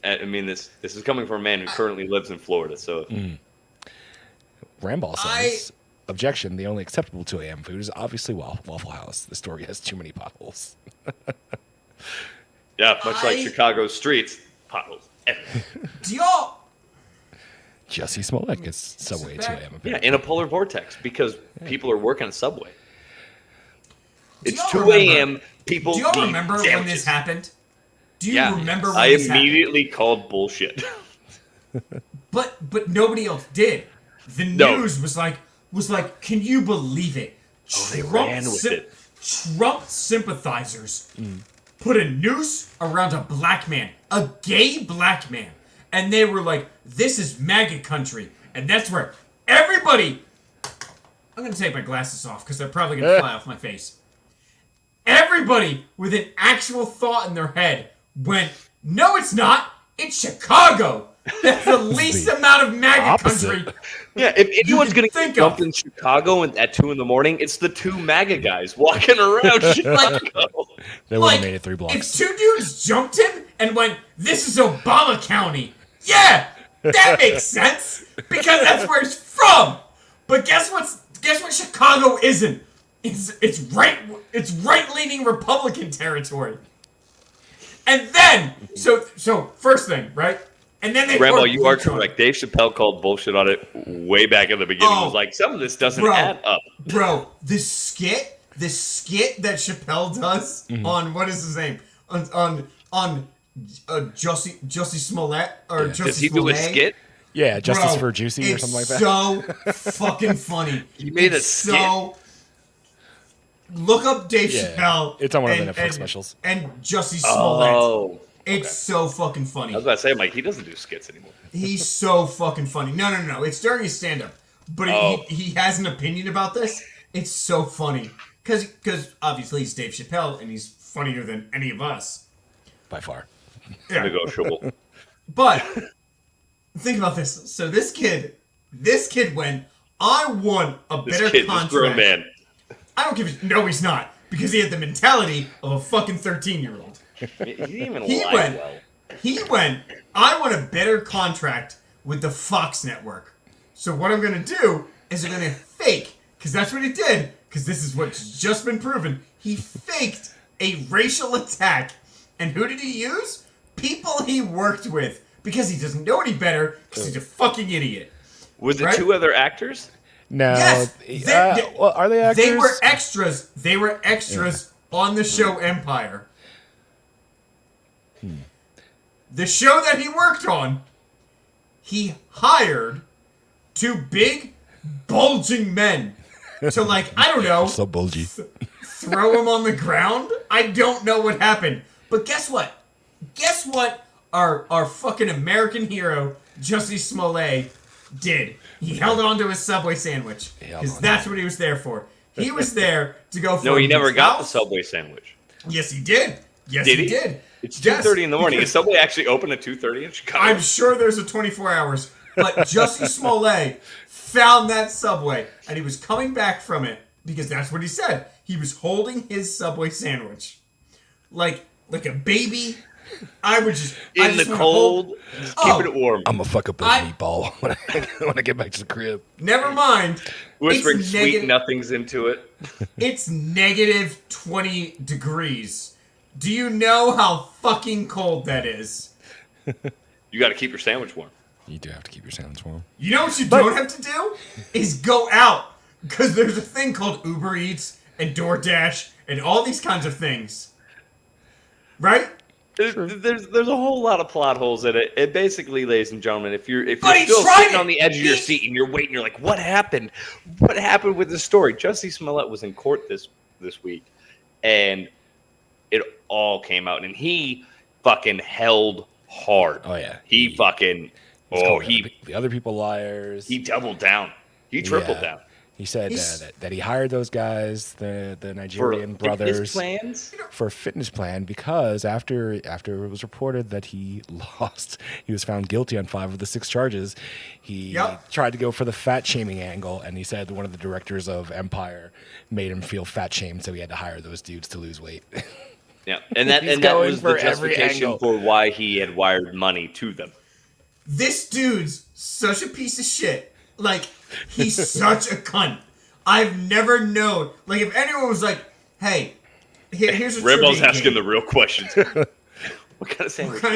I mean, this is coming from a man who currently lives in Florida, so Ramball says, objection, the only acceptable 2 a.m. food is obviously Waffle House. The story has too many potholes. Yeah, much like Chicago streets, potholes everywhere. Do y'all? Jussie Smollett gets Subway at 2 a.m. Yeah, in a polar vortex because people are working on Subway. It's 2 remember- a.m. People Do y'all need remember when sandwiches. this happened? Do you remember when I this immediately called bullshit. happened? But nobody else did. The No. news was like, can you believe it? they ran with it. Trump sympathizers put a noose around a black man, a gay black man, and they were like, "This is MAGA country," and that's where everybody. I'm gonna take my glasses off because they're probably gonna fly off my face. Everybody with an actual thought in their head went, "No, it's not. It's Chicago. That's the least amount of MAGA Opposite. country." Yeah, if anyone's can going to think get jumped of. in Chicago at 2 in the morning, it's the 2 MAGA guys walking around Chicago. They would have made it 3 blocks. If 2 dudes jumped him and went, "This is Obama County," yeah, that makes sense because that's where he's from. But guess what Chicago isn't? It's right-leaning Republican territory. And then so first thing, right? And then they Rambo, poured you are bleach on it. correct. Dave Chappelle called bullshit on it way back in the beginning. He was like, some of this doesn't add up. Bro, the skit that Chappelle does on what is his name? On Jussie Smollett or Jussie Does he do a Smollett? skit? Yeah, Justice Bro, for Juicy or something like that. It's so fucking funny. He made a It's skit. Look up Dave Yeah, Chappelle. it's on one of the Netflix specials. And Jussie Smollett. Oh. It's so fucking funny. I was about to say, I'm like, he doesn't do skits anymore. He's so fucking funny. No. It's during his stand-up. But he has an opinion about this. It's so funny. Because obviously he's Dave Chappelle and he's funnier than any of us. By far. Yeah. Negotiable. But think about this. So this kid went, "I want a This better kid, contract." this grown man. I don't give a... No, he's not. Because he had the mentality of a fucking 13-year-old. He didn't even He lie went, well. "I want a better contract with the Fox network. So what I'm going to do is I'm going to fake," because that's what he did, because this is what's just been proven. He faked a racial attack. And who did he use? People he worked with. Because he doesn't know any better, because he's a fucking idiot. Was it Right? 2 other actors? No. Yes, Well, are they actors? They were extras. They were extras on the show Empire. The show that he worked on, he hired 2 big, bulging men to, like, I don't know, So bulgy. throw him on the ground. I don't know what happened. But guess what? Guess what our fucking American hero, Jussie Smollett, did? He held on to his Subway sandwich. Because that's what he was there for. He was there to go for No, he never his got the house. Subway sandwich. Yes, he did. Yes, Did he he? did. It's Yes, 2:30 in the morning. because Is Subway actually open at 2:30 in Chicago? I'm sure there's a 24 hours. But Jussie Smollett found that Subway, and he was coming back from it because that's what he said. He was holding his Subway sandwich like a baby. I just in the wanna cold, just keeping it warm. I'm gonna fuck up this meatball when I get back to the crib. Never mind. Whispering It's sweet negative- nothings into it. It's negative 20 degrees. Do you know how fucking cold that is? You got to keep your sandwich warm. You do have to keep your sandwich warm. You know what you don't have to do? Is go out. Because there's a thing called Uber Eats and DoorDash and all these kinds of things. Right? There's a whole lot of plot holes in it. It basically, ladies and gentlemen, if you're But he still tried sitting it. on the edge of your He- seat and you're waiting, you're like, what happened? What happened with this story? Jussie Smollett was in court this week, and it all came out, and he fucking held hard. Oh yeah. He fucking the other people liars. he doubled down. He tripled Yeah. down. He said He's- that he hired those guys, the Nigerian For fitness brothers, plans. for a fitness plan because after it was reported that he was found guilty on 5 of the 6 charges. He tried to go for the fat shaming angle, and he said one of the directors of Empire made him feel fat shamed, so he had to hire those dudes to lose weight. Yeah, and that He's that going was for the every justification angle. for why he had wired money to them. This dude's such a piece of shit. Like, he's such a cunt. I've never known. Like, if anyone was like, hey, here's a Rambo's trivia asking game. the real questions. What kind of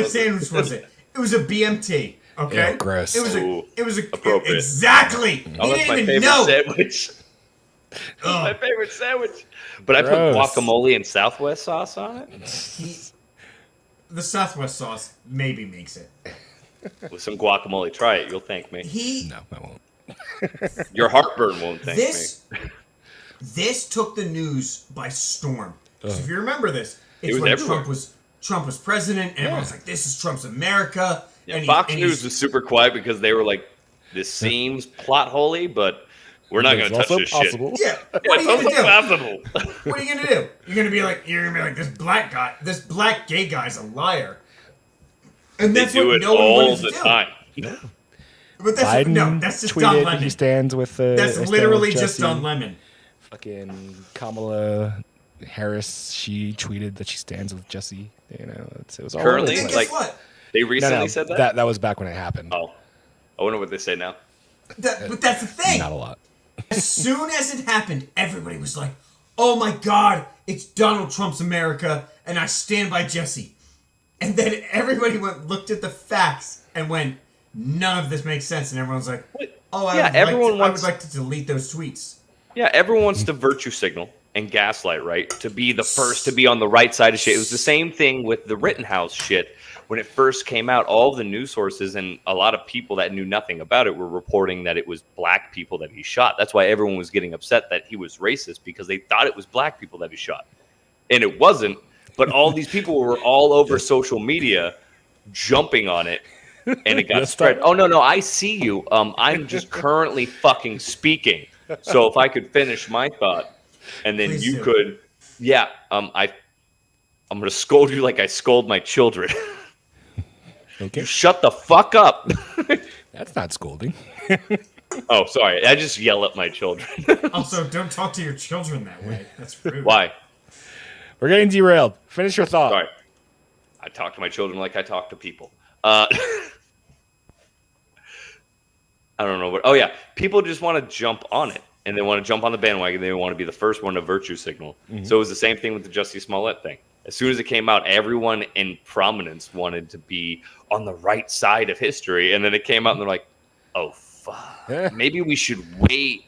sandwich was it? It was a BMT. Okay. Ew, gross. It was a appropriate. exactly. Oh, He that's my didn't even favorite know. sandwich. My favorite sandwich. But Gross. I put guacamole and Southwest sauce on it. The Southwest sauce maybe makes it. With some guacamole. Try it. You'll thank me. No, I won't. Your heartburn won't thank me. This took the news by storm. So if you remember this, it's was when everywhere. Trump was president, and everyone was like, "This is Trump's America." Yeah, and Fox News was super quiet because they were like, "This seems plot holy, but we're not going to touch this possible. Yeah, shit." what are you It's gonna do? possible. What are you gonna do? You're gonna be like, this black gay guy's a liar, and They that's do what it no one all wanted to the do. time. But that's just Don tweeted Lemon. he stands with That's stands literally with just Jussie. Don Lemon. Fucking Kamala Harris, she tweeted that she stands with Jussie. You know, it was all Currently, over the And place. guess what? They recently said that? That was back when it happened. Oh. I wonder what they say now. But that's the thing. Not a lot. As soon as it happened, everybody was like, "Oh my God, it's Donald Trump's America, and I stand by Jussie." And then everybody looked at the facts and went, "None of this makes sense." And everyone's like, "Oh, I would like to delete those tweets." Yeah, everyone wants to virtue signal and gaslight, right? To be the first to be on the right side of shit. It was the same thing with the Rittenhouse shit. When it first came out, all the news sources and a lot of people that knew nothing about it were reporting that it was black people that he shot. That's why everyone was getting upset that he was racist, because they thought it was black people that he shot. And it wasn't, but all these people were all over social media jumping on it, and it got spread. Oh, no, I see you. I'm just currently fucking speaking. So if I could finish my thought, and then Please you do. could, yeah, I'm going to scold you like I scold my children. Okay. You shut the fuck up. That's not scolding. Oh, sorry. I just yell at my children. Also, don't talk to your children that way. That's rude. Why? We're getting derailed. Finish your thought. Sorry. I talk to my children like I talk to people. I don't know what. Oh, yeah. People just want to jump on it, and they want to jump on the bandwagon. They want to be the first one to virtue signal. Mm-hmm. So it was the same thing with the Jussie Smollett thing. As soon as it came out, everyone in prominence wanted to be on the right side of history. And then it came out, and they're like, oh, fuck. Maybe we should wait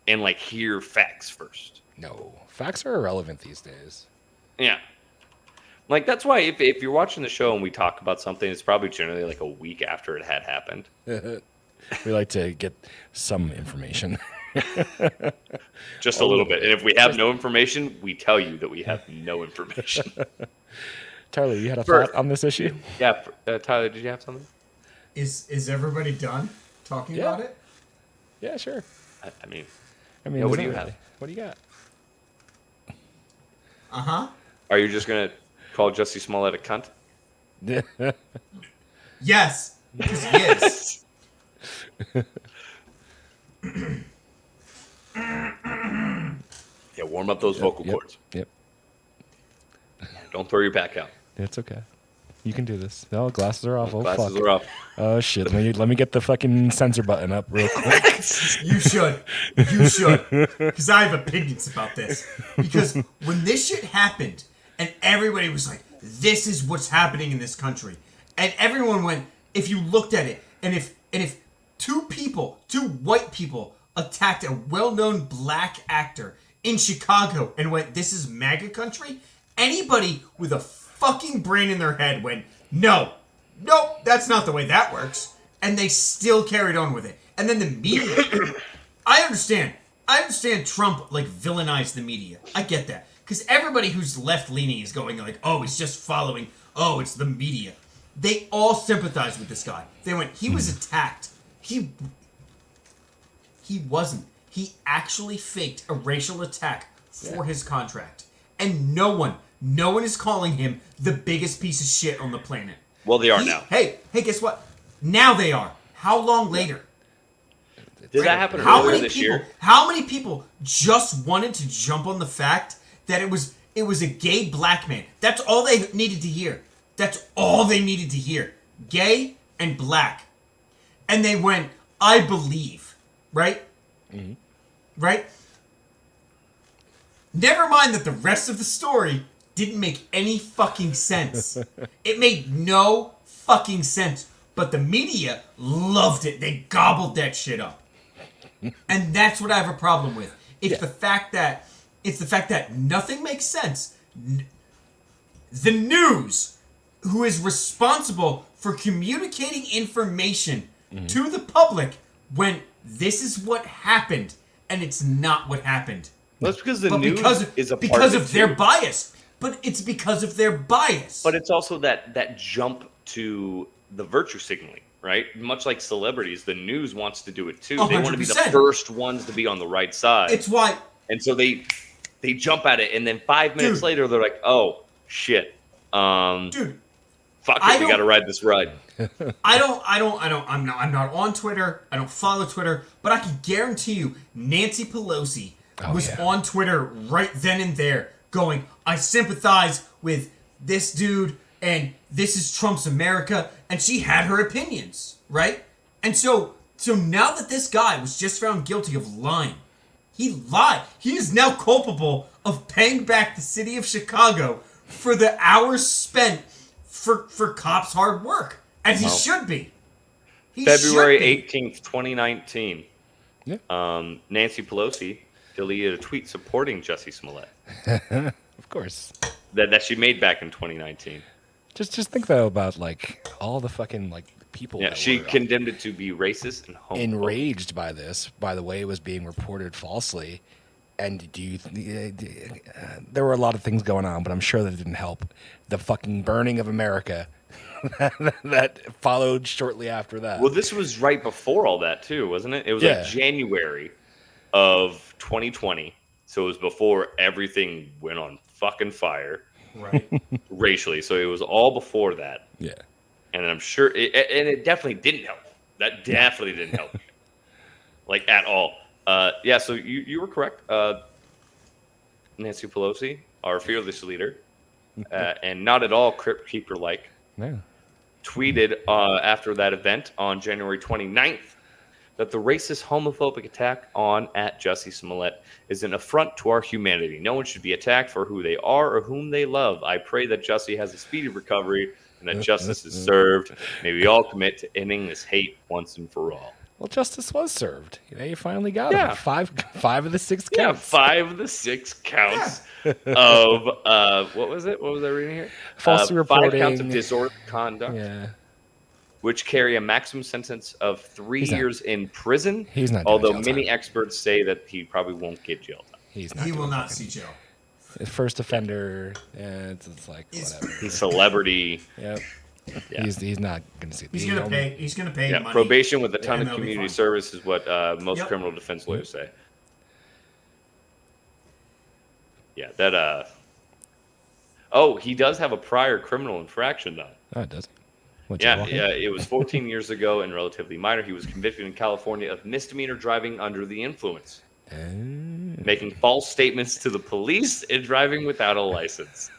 and, like, hear facts first. No. Facts are irrelevant these days. Yeah. Like, that's why if you're watching the show and we talk about something, it's probably generally like a week after it had happened. We like to get some information. Just a little bit. And if we have no information, we tell you that we have no information. Tyler, you had a thought on this issue? Yeah. Tyler, did you have something? Is everybody done talking about it? Yeah, sure. I mean, Yeah, what do you not have? really. What do you got? Uh-huh. Are you just going to call Jussie Smollett a cunt? Yes. Because he is. Yeah, warm up those vocal cords. Yep. Don't throw your back out. It's okay. You can do this. No, glasses are off. Oh, Glasses fuck. are off. Oh, shit. Let me get the fucking censor button up real quick. You should. You should. Because I have opinions about this. Because when this shit happened, and everybody was like, this is what's happening in this country. And everyone went, if you looked at it, and if two white people attacked a well-known black actor in Chicago and went, this is MAGA country, anybody with a fucking brain in their head went, nope, that's not the way that works. And they still carried on with it. And then the media, I understand Trump, like, villainized the media. I get that. Because everybody who's left-leaning is going like, oh, he's just following, oh, it's the media. They all sympathize with this guy. They went, he was attacked. He wasn't. He actually faked a racial attack for his contract. And no one is calling him the biggest piece of shit on the planet. Well, they are now. Hey, guess what? Now they are. How long later? Did that happen earlier this year? How many people just wanted to jump on the fact that it was a gay black man? That's all they needed to hear. That's all they needed to hear. Gay and black. And they went, I believe, right? Mm-hmm. right? Never mind that the rest of the story didn't make any fucking sense. It made no fucking sense. But the media loved it. They gobbled that shit up. And that's what I have a problem with. It's the fact that nothing makes sense. The news, who is responsible for communicating information to the public when this is what happened and it's not what happened. That's because the news is a part because of of their bias. But it's because of their bias. But it's also that jump to the virtue signaling, right? Much like celebrities, the news wants to do it too. 100%. They want to be the first ones to be on the right side. It's why. And so they jump at it, and then 5 minutes later, they're like, "Oh shit, dude, fuck it, we got to ride this ride." I'm not on Twitter. I don't follow Twitter, but I can guarantee you, Nancy Pelosi was on Twitter right then and there, going, "I sympathize with this dude, and this is Trump's America," and she had her opinions, right? And so now that this guy was just found guilty of lying, he lied. He is now culpable of paying back the city of Chicago for the hours spent for cops' hard work, as he should be. February 18th, 2019. Yeah. Nancy Pelosi deleted a tweet supporting Jussie Smollett. Of course. That she made back in 2019. Just think though about like all the fucking like people. Yeah, that she were condemned it to be racist and homophobic. enraged by this, by the way it was being reported falsely. And there were a lot of things going on, but I'm sure that didn't help. The fucking burning of America that followed shortly after that. Well, this was right before all that too, wasn't it? It was like January of 2020. So it was before everything went on fucking fire. Right. Racially. So it was all before that. Yeah. And I'm sure it definitely didn't help. That definitely didn't help. Like at all. So you were correct. Nancy Pelosi, our fearless leader, and not at all Crypt Keeper-like, tweeted after that event on January 29th that the racist, homophobic attack on at Jussie Smollett is an affront to our humanity. No one should be attacked for who they are or whom they love. I pray that Jussie has a speedy recovery and that justice is served. May we all commit to ending this hate once and for all. Well, justice was served. You finally got it. Five of the 6 counts. Yeah, 5 of the 6 counts of what was it? What was I reading here? Falsely reporting. 5 counts of disorderly conduct. Yeah. Which carry a maximum sentence of 3 years in prison. He's not. Although many experts say that he probably won't get jail time. He will not see jail. First offender. Yeah, it's like whatever. He's celebrity. Yep. Yeah. He's not going to see. He's going to pay. He's going to pay. Money. Probation with a ton of community service is what most criminal defense lawyers say. Yeah, that. Oh, he does have a prior criminal infraction though. Oh, it does. Yeah, it was 14 years ago and relatively minor. He was convicted in California of misdemeanor driving under the influence, making false statements to the police and driving without a license.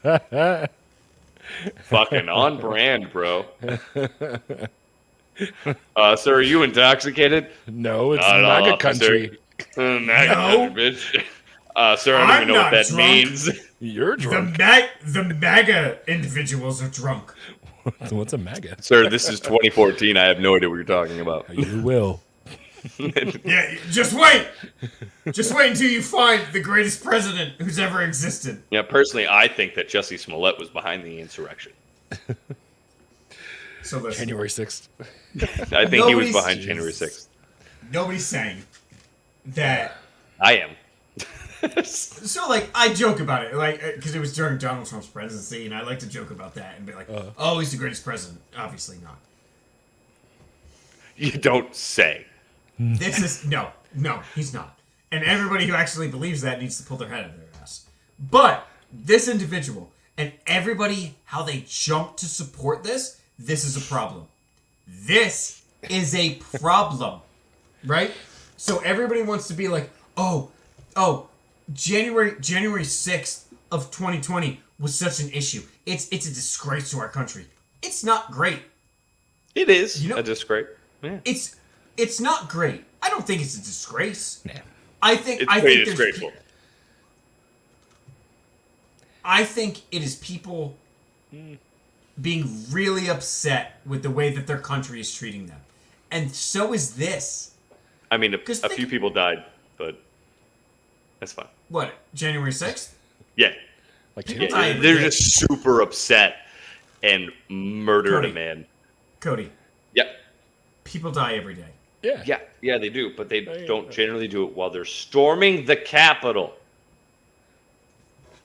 Fucking on brand, bro. Sir, are you intoxicated? No, it's MAGA country. MAGA country, bitch. Sir, I don't even know what that means. You're drunk. The MAGA individuals are drunk. What's a MAGA? Sir, this is 2014. I have no idea what you're talking about. You will. Yeah, just wait. Just wait until you find the greatest president who's ever existed. Yeah, personally, I think that Jussie Smollett was behind the insurrection. So listen. January 6th. I think he was behind January 6th. Nobody's saying that. I am. So, like, I joke about it, like, because it was during Donald Trump's presidency, and I like to joke about that and be like, oh, he's the greatest president. Obviously not. You don't say. This is, no, he's not. And everybody who actually believes that needs to pull their head out of their ass. But this individual and everybody, how they jump to support this is a problem. This is a problem, right? So everybody wants to be like, oh, January 6th of 2020 was such an issue. It's a disgrace to our country. It's not great. It is a disgrace. Yeah. It's not great. I don't think it's a disgrace. Yeah. I think disgraceful. I think it is people being really upset with the way that their country is treating them. And so is this. I mean, a few people died, but that's fine. What, January 6th? Yeah. Like they're just super upset and murdered a man. Cody. Yep. People die every day. Yeah. Yeah, they do, but they don't generally do it while they're storming the Capitol.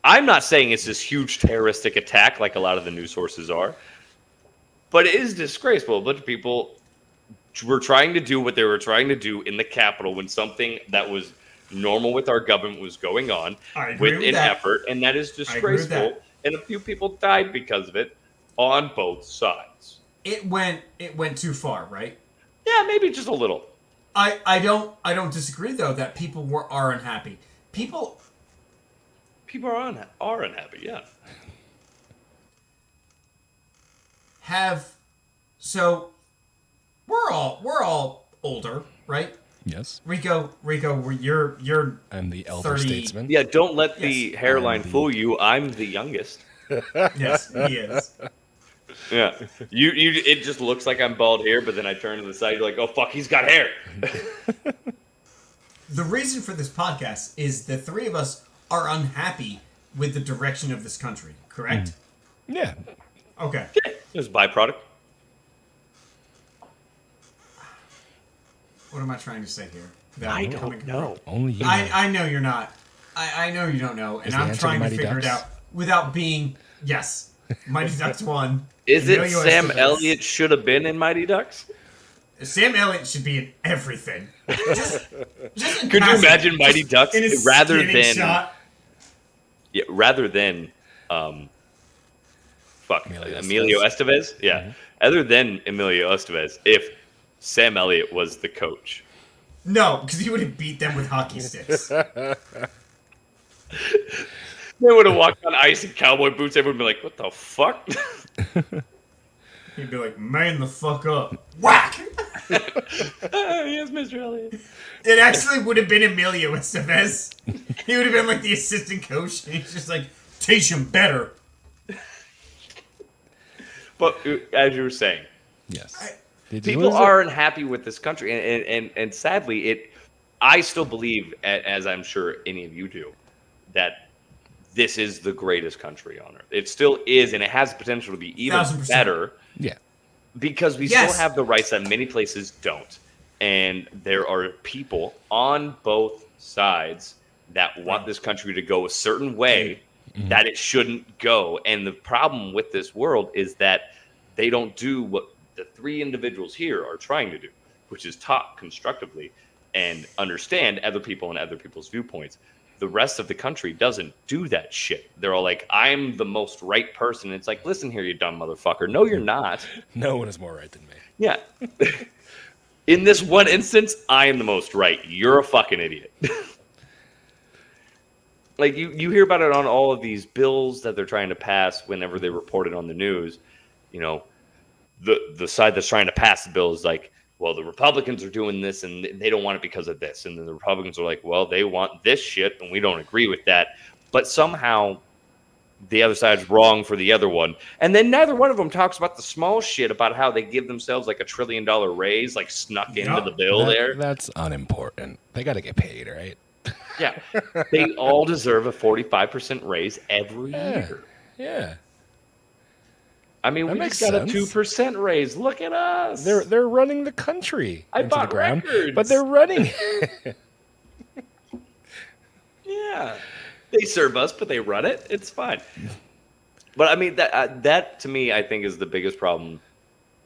I'm not saying it's this huge terroristic attack like a lot of the news sources are, but it is disgraceful. A bunch of people were trying to do what they were trying to do in the Capitol when something that was normal with our government was going on with an effort, and that is disgraceful. And a few people died because of it on both sides. It went too far, right? Yeah, maybe just a little. I don't disagree though that people are unhappy. People are unhappy, yeah. So we're all older, right? Yes. Rico, you're I'm the elder 30. statesman. Yeah, don't let the hairline fool you. I'm the youngest. Yes, he is. Yeah, you. It just looks like I'm bald here, but then I turn to the side. You're like, oh fuck, he's got hair. The reason for this podcast is the three of us are unhappy with the direction of this country. Correct? Yeah. Okay. Yeah, it's a byproduct. What am I trying to say here? I don't know. Only you. I know you're not. I know you don't know, and I'm trying to figure it out without being Mighty Ducks 1. Is it Sam Elliott should have been in Mighty Ducks? Sam Elliott should be in everything. Just Could you imagine Mighty Ducks rather than Emilio Estevez? Yeah. Mm-hmm. Other than Emilio Estevez, if Sam Elliott was the coach. No, because he would have beat them with hockey sticks. They would have walked on ice in cowboy boots. Everyone would be like, what the fuck? He'd be like, man the fuck up. Whack! Yes, Mr. Elliott. It actually would have been Emilio Estevez. He would have been like the assistant coach. And he's just like, teach him better. But as you were saying, yes, people aren't happy with this country, and sadly, I still believe, as I'm sure any of you do, that this is the greatest country on earth. It still is, and it has the potential to be even 1,000%. better. Yeah, because we still have the rights that many places don't, and there are people on both sides that want this country to go a certain way. Mm-hmm. That it shouldn't go. And the problem with this world is that they don't do what the three individuals here are trying to do, which is talk constructively and understand other people and other people's viewpoints. The rest of the country doesn't do that shit. They're all like, I'm the most right person. It's like, listen here, you dumb motherfucker. No, you're not. No one is more right than me. Yeah. In this one instance, I am the most right. You're a fucking idiot. Like, you hear about it on all of these bills that they're trying to pass whenever they report it on the news. You know, the side that's trying to pass the bill is like, well, the Republicans are doing this and they don't want it because of this. And then the Republicans are like, well, they want this shit and we don't agree with that. But somehow the other side's wrong for the other one. And then neither one of them talks about the small shit about how they give themselves like $1 trillion raise, like snuck into the bill there. That's unimportant. They got to get paid, right? Yeah, they all deserve a 45% raise every year. Yeah, I mean, we just got a 2% raise. Look at us. They're running the country into the ground, records. but they're running. Yeah, they serve us, but they run it. It's fine. But I mean, that to me, I think, is the biggest problem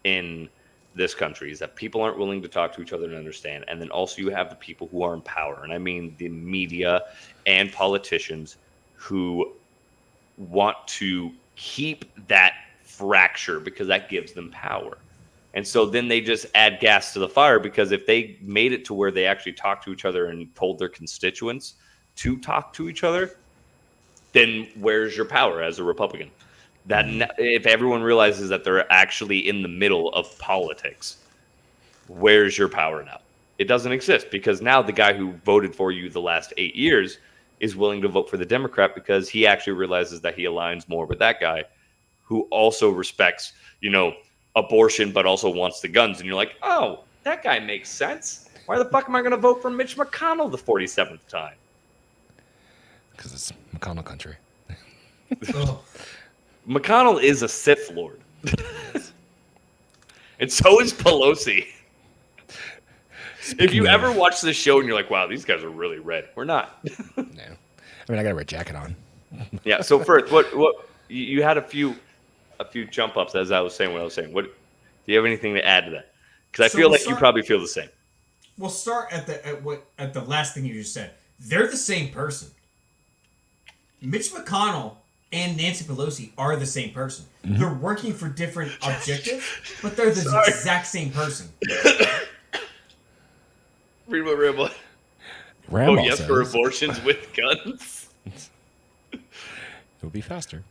in this country, is that people aren't willing to talk to each other and understand. And then also you have the people who are in power. And I mean the media and politicians who want to keep that fracture because that gives them power. And so then they just add gas to the fire, because if they made it to where they actually talked to each other and told their constituents to talk to each other, then where's your power as a Republican? That if everyone realizes that they're actually in the middle of politics, where's your power now? It doesn't exist because now the guy who voted for you the last 8 years is willing to vote for the Democrat because he actually realizes that he aligns more with that guy who also respects, abortion, but also wants the guns. And you're like, oh, that guy makes sense. Why the fuck am I going to vote for Mitch McConnell the 47th time? Because it's McConnell country. McConnell is a Sith Lord. And so is Pelosi. If you ever watch this show and you're like, wow, these guys are really red. We're not. No. I mean, I got a red jacket on. Yeah. So first, what you had a few jump ups as I was saying what I was saying. What do you have anything to add to that? Because I feel like you probably feel the same. We'll start at the last thing you just said. They're the same person. Mitch McConnell and Nancy Pelosi are the same person. Mm-hmm. They're working for different objectives, but they're the exact same person. Read what Rambo. Rambo yes, says, for abortions with guns. It would be faster.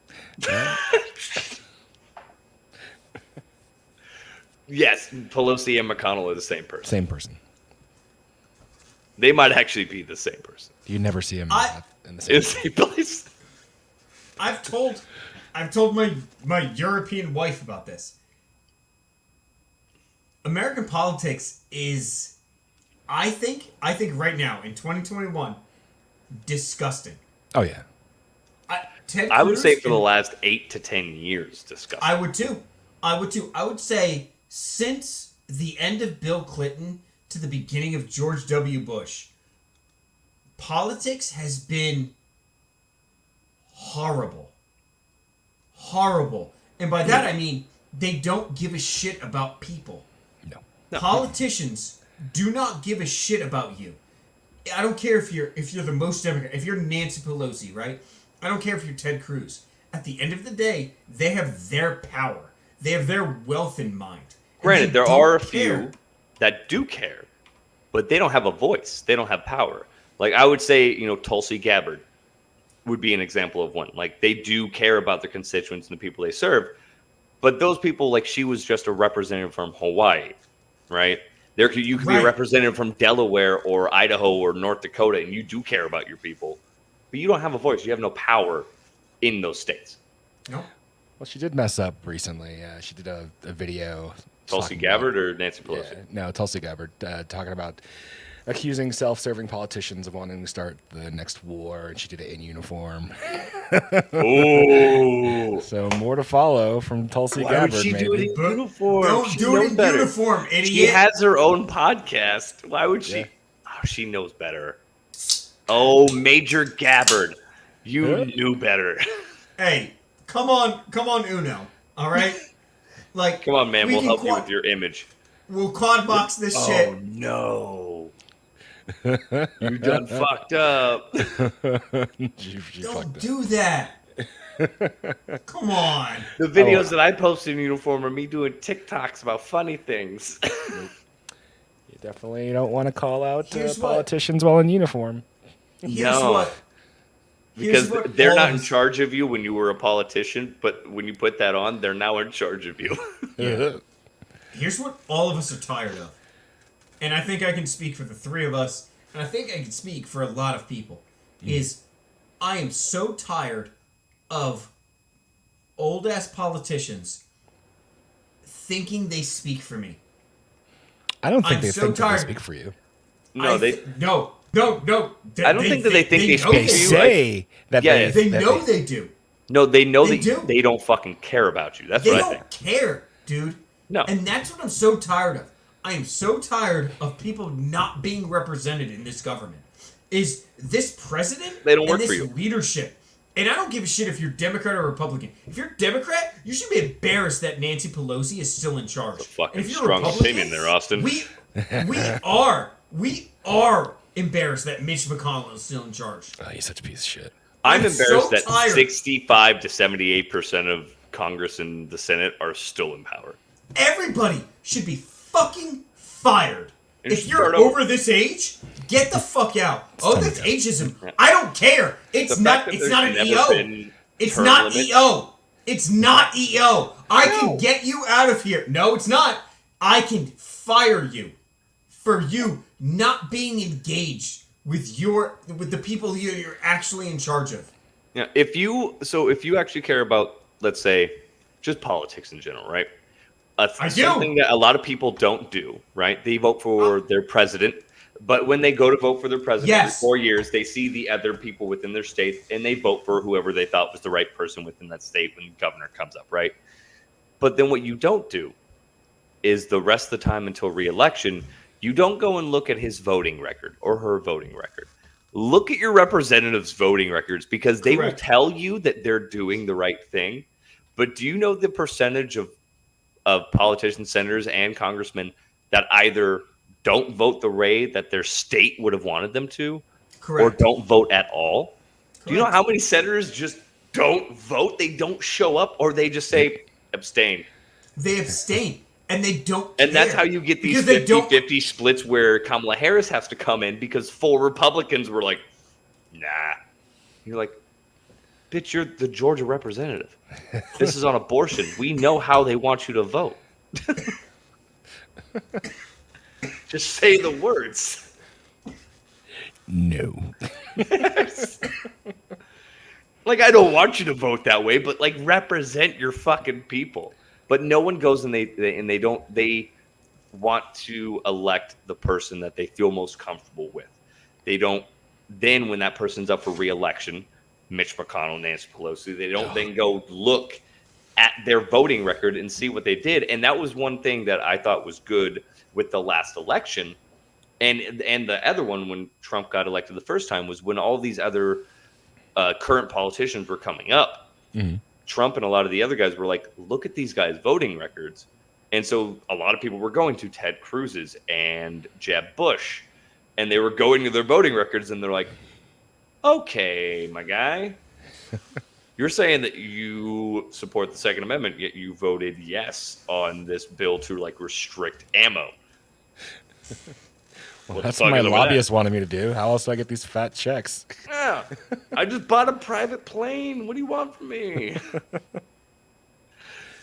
Yes, Pelosi and McConnell are the same person. Same person. They might actually be the same person. You never see them in the same place. I've told my European wife about this. American politics is, I think right now in 2021, disgusting. Oh yeah. I would say for the last 8 to 10 years, disgusting. I would too. I would say since the end of Bill Clinton to the beginning of George W. Bush, politics has been horrible. Horrible. And by that I mean they don't give a shit about people. No. Politicians do not give a shit about you. I don't care if you're the most Democrat, if you're Nancy Pelosi, right? I don't care if you're Ted Cruz. At the end of the day, they have their power. They have their wealth in mind. Granted, there are a few that do care, but they don't have a voice. They don't have power. Like I would say, Tulsi Gabbard would be an example of one. Like they do care about their constituents and the people they serve, but those people, like she was just a representative from Hawaii, right? You could be a representative from Delaware or Idaho or North Dakota, and you do care about your people, but you don't have a voice. You have no power in those states. No. Well, she did mess up recently. She did a video. Tulsi Gabbard or Nancy Pelosi? Yeah, no, Tulsi Gabbard talking about accusing self-serving politicians of wanting to start the next war, and she did it in uniform. Oh, so more to follow from Tulsi Gabbard. Why would she maybe. do it in uniform? Don't do it in uniform, idiot. She has her own podcast. Why would she? Yeah. Oh, she knows better. Oh, Major Gabbard, you knew better. Hey, come on, Uno. All right, like, come on, man. We'll help you with your image. We'll quad box this shit. Oh no. You done fucked up. Don't do that. Come on. The videos that I post in uniform are me doing TikToks about funny things. You definitely don't want to call out politicians while in uniform. Because they're not in charge of you when you were a politician, but when you put that on, they're now in charge of you. Yeah. Here's what all of us are tired of. And I think I can speak for the three of us, and I think I can speak for a lot of people, is I am so tired of old-ass politicians thinking they speak for me. I don't think they think that they speak for you. No, No. I don't think that they think they speak for you. They say that they know they do. No, they know that they don't fucking care about you. That's what I think. They don't care, dude. No. And that's what I'm so tired of. I am so tired of people not being represented in this government. Is this president they don't work and this for you. leadership. And I don't give a shit if you're Democrat or Republican. If you're Democrat, you should be embarrassed that Nancy Pelosi is still in charge. That's a fucking strong opinion there, Austin. We are embarrassed that Mitch McConnell is still in charge. Oh, he's such a piece of shit. I'm embarrassed that 65 to 78% of Congress and the Senate are still in power. Everybody should be fucking fired. If you're over this age, get the fuck out. That's ageism. I don't care. It's not an EO. It's not EO. It's not EO. I can get you out of here. No, it's not. I can fire you for you not being engaged with the people you're actually in charge of. Yeah, if you actually care about, let's say, just politics in general, right? I do. Something that a lot of people don't do, right? They vote for their president, but when they go to vote for their president every 4 years, they see the other people within their state, and they vote for whoever they thought was the right person within that state when the governor comes up, right? But then what you don't do is the rest of the time until re-election, you don't go and look at his voting record or her voting record. Look at your representatives' voting records, because they will tell you that they're doing the right thing. But do you know the percentage of politicians, senators, and congressmen that either don't vote the way that their state would have wanted them to, or don't vote at all? Do you know how many senators just don't vote? They don't show up, or they just say abstain. They abstain, and they don't And care. that's how you get these 50-50 splits where Kamala Harris has to come in because 4 Republicans were like, nah. You're like, bitch, you're the Georgia representative. This is on abortion. We know how they want you to vote. Just say the words. No. Like, I don't want you to vote that way, but like, represent your fucking people. But no one goes and they want to elect the person that they feel most comfortable with. They don't. Then when that person's up for re-election, Mitch McConnell, Nancy Pelosi, they don't then go look at their voting record and see what they did. And that was one thing that I thought was good with the last election. And the other one, when Trump got elected the first time, was when all these other current politicians were coming up. Mm-hmm. Trump and a lot of the other guys were like, look at these guys' voting records. And so a lot of people were going to Ted Cruz's and Jeb Bush. And they were going to their voting records, and they're like, okay, my guy, you're saying that you support the Second Amendment, yet you voted yes on this bill to like restrict ammo. Well, that's what my lobbyist wanted me to do. How else do I get these fat checks? Yeah, I just bought a private plane. What do you want from me?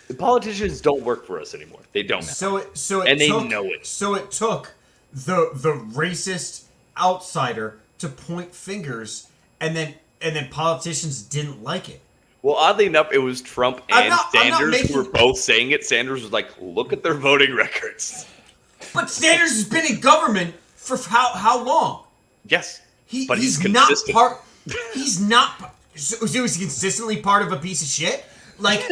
The politicians don't work for us anymore. They don't. They know it. So it took the racist outsider to point fingers, and then politicians didn't like it. Well, oddly enough, it was Trump and Sanders who were both saying it. Sanders was like, look at their voting records. But Sanders has been in government for how long? Yes, but he's consistent. He's not. So he was consistently part of a piece of shit. Like,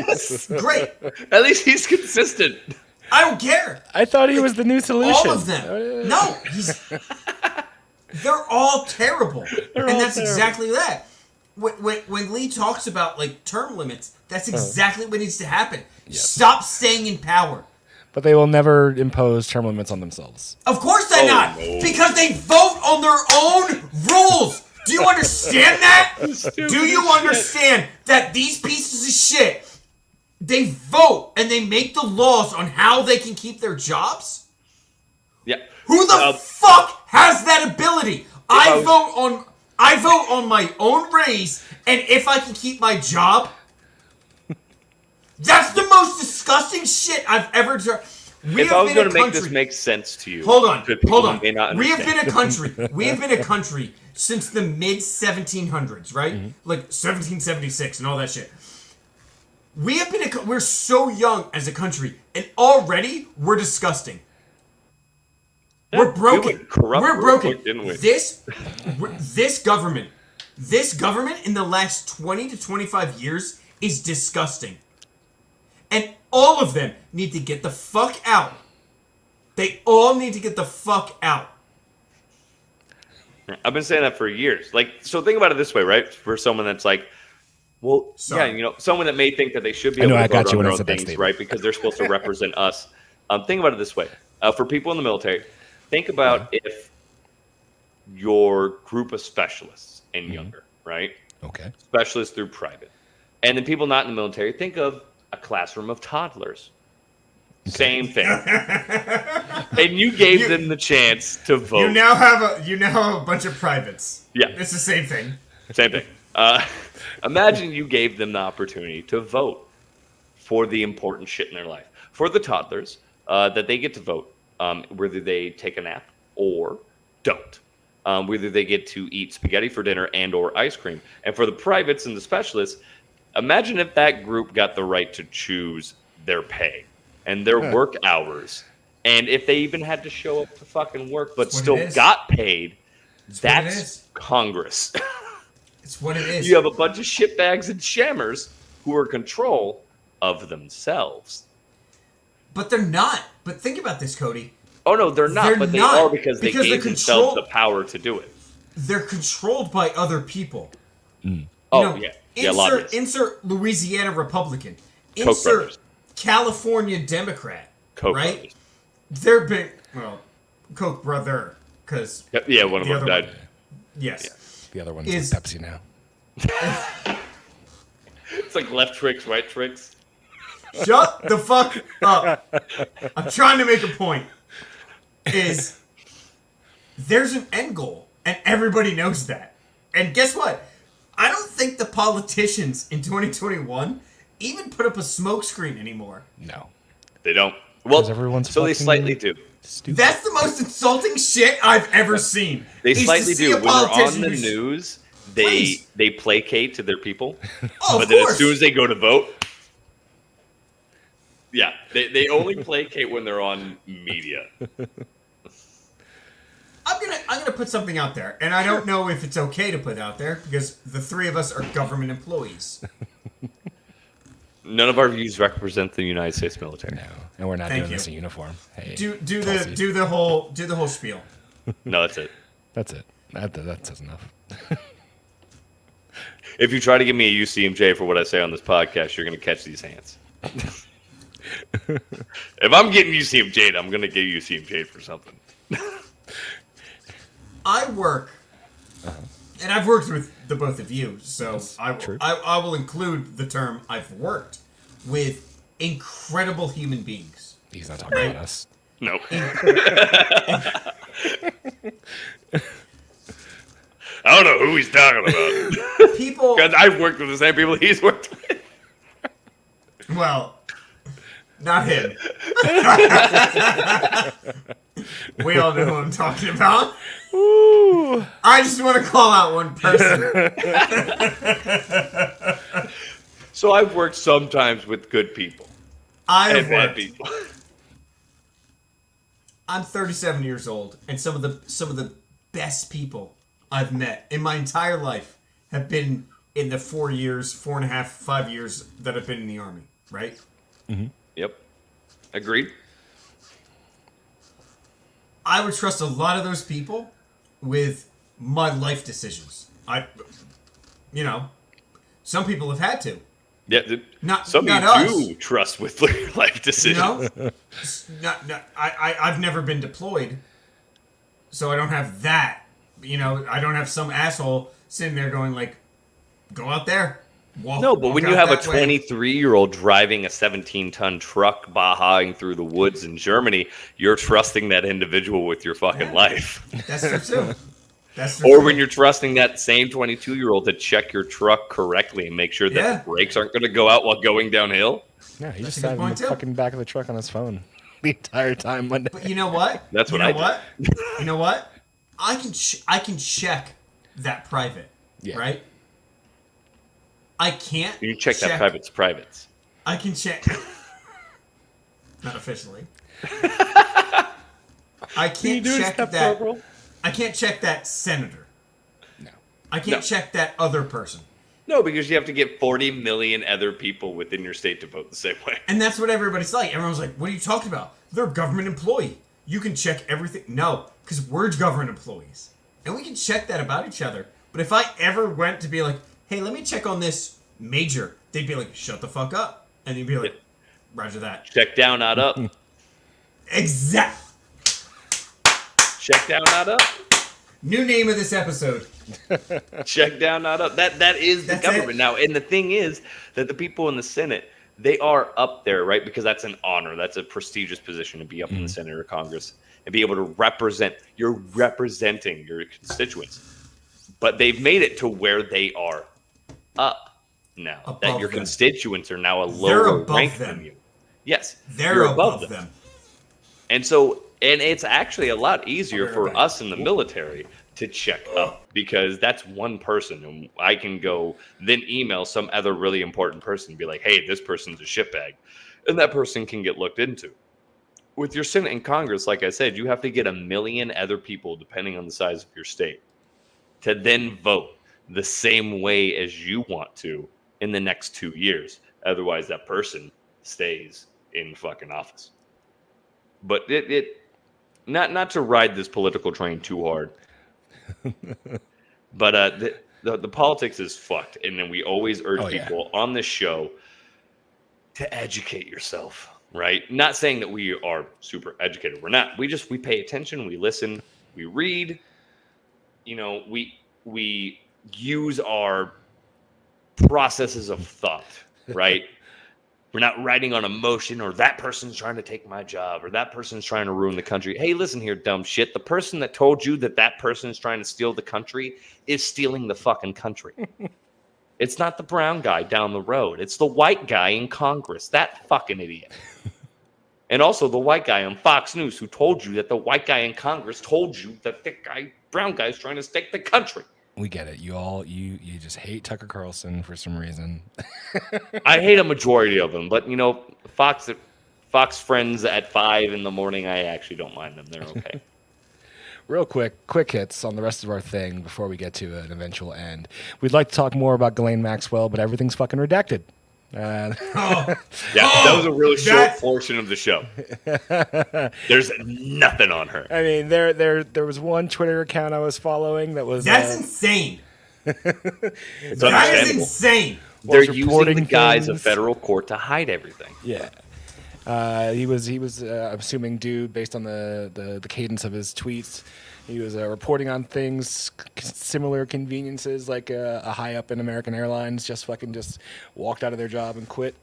great. At least he's consistent. I don't care. I thought he was the new solution. All of them. No, they're all terrible. That's exactly that. When Lee talks about like term limits, that's exactly what needs to happen. Yep. Stop staying in power. But they will never impose term limits on themselves. Of course they're not. No. Because they vote on their own rules. Do you understand that? Do you understand that these pieces of shit, they vote and they make the laws on how they can keep their jobs? Yeah. Who the fuck has that ability? I vote on my own raise, and if I can keep my job, that's the most disgusting shit I've ever done. If I was going to make this make sense to you, hold on. We have been a country since the mid 1700s, right? Mm-hmm. Like 1776 and all that shit. We're so young as a country, and already we're disgusting. Yeah, we're broken. We're broken. Didn't we? This government in the last 20 to 25 years is disgusting. And all of them need to get the fuck out. They all need to get the fuck out. I've been saying that for years. Like, so think about it this way, right? For someone that's like, well, someone that may think that they should be able to vote on their own things, right? Because they're supposed to represent us. Think about it this way. For people in the military, think about if your group of specialists and younger, right? Okay. Specialists through private. And then people not in the military, think of a classroom of toddlers. Okay. Same thing. And you gave them the chance to vote. You now have a bunch of privates. Yeah. It's the same thing. Same thing. Imagine you gave them the opportunity to vote for the important shit in their life. For the toddlers, that they get to vote whether they take a nap or don't. Whether they get to eat spaghetti for dinner and or ice cream. And for the privates and the specialists, imagine if that group got the right to choose their pay and their work hours. And if they even had to show up to fucking work but still got paid, that's Congress. It's what it is. You have a bunch of shitbags and shammers who are in control of themselves. But they're not. But think about this, Cody. Oh, no, they're not. They are because they gave themselves the power to do it. They're controlled by other people. Insert Louisiana Republican. Insert California Democrat. Koch right? brothers. They're big. Well, Koch brother. Because one of them died. Yes. Yeah. The other one's with Pepsi now. It's like left tricks, right tricks. Shut the fuck up. I'm trying to make a point. There's an end goal, and everybody knows that. And guess what? I don't think the politicians in 2021 even put up a smokescreen anymore. No. They don't. Well, so they slightly do. Stupid. That's the most insulting shit I've ever seen. They slightly do. When they're on the news, they placate to their people. Oh, but then as soon as they go to vote, they only placate when they're on media. I'm gonna put something out there, and I don't know if it's okay to put out there because the three of us are government employees. None of our views represent the United States military. No, and we're not doing this in uniform. Hey, do the whole spiel. No, that's it. That's it. That says enough. If you try to give me a UCMJ for what I say on this podcast, you're going to catch these hands. If I'm getting UCMJ'd, I'm going to get UCMJ'd for something. I work, and I've worked with the both of you, so I will include the term I've worked with incredible human beings. He's not talking about us. No. I don't know who he's talking about. People, because I've worked with the same people he's worked with. Well, not him. We all know who I'm talking about. Ooh. I just want to call out one person. So I've worked sometimes with good people. I've bad worked. people. I'm 37 years old, and some of the best people I've met in my entire life have been in the 4.5, 5 years that I've been in the Army, right? Mm-hmm. Yep. Agreed. I would trust a lot of those people with my life decisions. Some people have had to. Yeah, some of you do trust with your life decisions. I've never been deployed, so I don't have that. I don't have some asshole sitting there going like, "Go out there." But when you have a 23-year-old driving a 17-ton truck bahaing through the woods in Germany, you're trusting that individual with your fucking life. That's true too. Or when you're trusting that same 22-year-old to check your truck correctly and make sure that the brakes aren't going to go out while going downhill. Yeah, he just sat in the fucking back of the truck on his phone the entire time Monday. But you know what? That's what I do. You know what? I can check that private, right? I can't. You can check that private's. I can check. Not officially. I can't check that. Program? I can't check that senator. No. I can't check that other person. No, because you have to get 40 million other people within your state to vote the same way. And that's what everybody's like. Everyone's like, what are you talking about? They're a government employee. You can check everything. No, because we're government employees. And we can check that about each other. But if I ever went to be like, hey, let me check on this major, they'd be like, shut the fuck up. And you'd be like, roger that. Check down, not up. Exactly. Check down, not up. New name of this episode. Check down, not up. That's the government. Now, and the thing is that the people in the Senate, they are up there, right? Because that's an honor. That's a prestigious position to be up in the Senate or Congress and be able to represent. You're representing your constituents. But they've made it to where they are up now. Above that your them. Constituents are now a lower rank than you. Yes. They're above them. And so And it's actually a lot easier for us in the military to check up because that's one person. And I can go then email some other really important person and be like, hey, this person's a shitbag. And that person can get looked into. With your Senate and Congress, like I said, you have to get 1 million other people, depending on the size of your state, to then vote the same way as you want to in the next 2 years. Otherwise, that person stays in fucking office. But not to ride this political train too hard, but the politics is fucked. And then we always urge people on this show to educate yourself, right? Not saying that we are super educated. We're not. We pay attention. We listen. We read. You know, we use our processes of thought, right? We're not writing on emotion or that person's trying to take my job or that person's trying to ruin the country. Hey, listen here, dumb shit. The person that told you that person's trying to steal the country is stealing the fucking country. It's not the brown guy down the road. It's the white guy in Congress. That fucking idiot. And also the white guy on Fox News who told you that the white guy in Congress told you that the brown guy is trying to take the country. We get it. You just hate Tucker Carlson for some reason. I hate a majority of them, but you know, Fox friends at 5 in the morning, I actually don't mind them. They're okay. Real quick hits on the rest of our thing before we get to an eventual end. We'd like to talk more about Ghislaine Maxwell, but everything's fucking redacted. That was a really short portion of the show. There's nothing on her. I mean, there was one Twitter account I was following that was that's insane. It's that is insane. They're using the guise of federal court to hide everything. Yeah. He was I'm assuming due based on the cadence of his tweets. He was reporting on things, similar conveniences, like a high up in American Airlines just walked out of their job and quit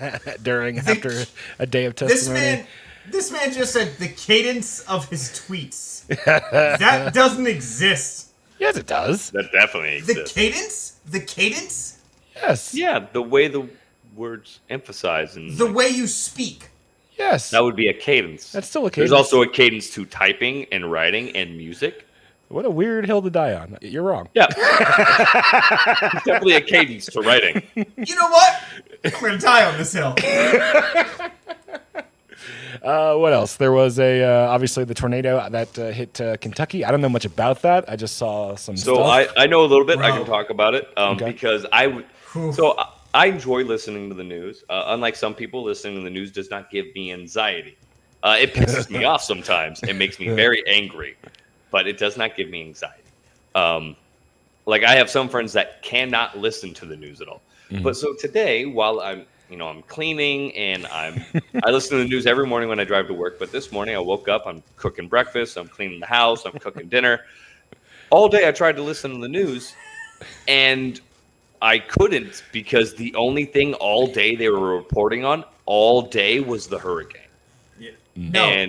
after a day of testimony. This man just said the cadence of his tweets. That doesn't exist. Yes, it does. That definitely exists. The cadence? Yes. Yeah, the way the words emphasize and the way you speak. Yes. That would be a cadence. That's still a cadence. There's also a cadence to typing and writing and music. What a weird hill to die on. You're wrong. Yeah. It's definitely a cadence to writing. You know what? I'm going to die on this hill. What else? There was obviously the tornado that hit Kentucky. I don't know much about that. I just saw some stuff. So I know a little bit. I can talk about it because I enjoy listening to the news. Unlike some people, listening to the news does not give me anxiety. It pisses me off sometimes. It makes me very angry, but it does not give me anxiety. Like I have some friends that cannot listen to the news at all. Mm-hmm. But so today, while I'm cleaning and I listen to the news every morning when I drive to work. But this morning I woke up, I'm cooking breakfast, I'm cleaning the house, I'm cooking dinner. All day I tried to listen to the news, and I couldn't because the only thing all day they were reporting on all day was the hurricane. Yeah.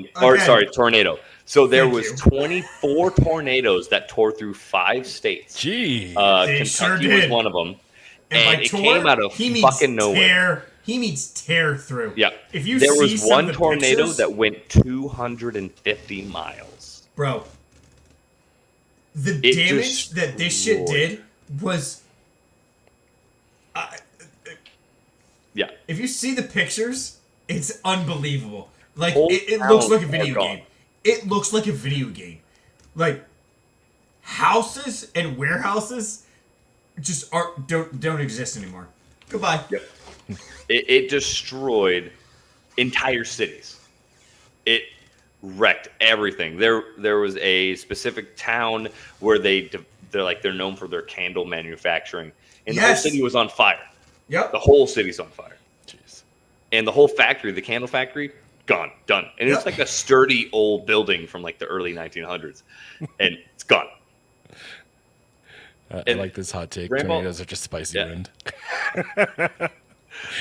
Tornado. So there was 24 tornadoes that tore through 5 states. Gee. Sure Kentucky was one of them. And it came out of fucking nowhere. He means tear through. Yeah. There was one tornado that went 250 miles. Bro. The damage that this shit did was... yeah. If you see the pictures, it's unbelievable. Like, it looks like a video game. It looks like a video game. Like, houses and warehouses just don't exist anymore. Goodbye. Yep. It destroyed entire cities. It wrecked everything. There was a specific town where they're known for their candle manufacturing, and the whole city was on fire. Yep. The whole city's on fire. Jeez. And the whole factory, the candle factory, gone, done. And it's like a sturdy old building from like the early 1900s, and it's gone. I like this hot take. Tornadoes are just spicy wind.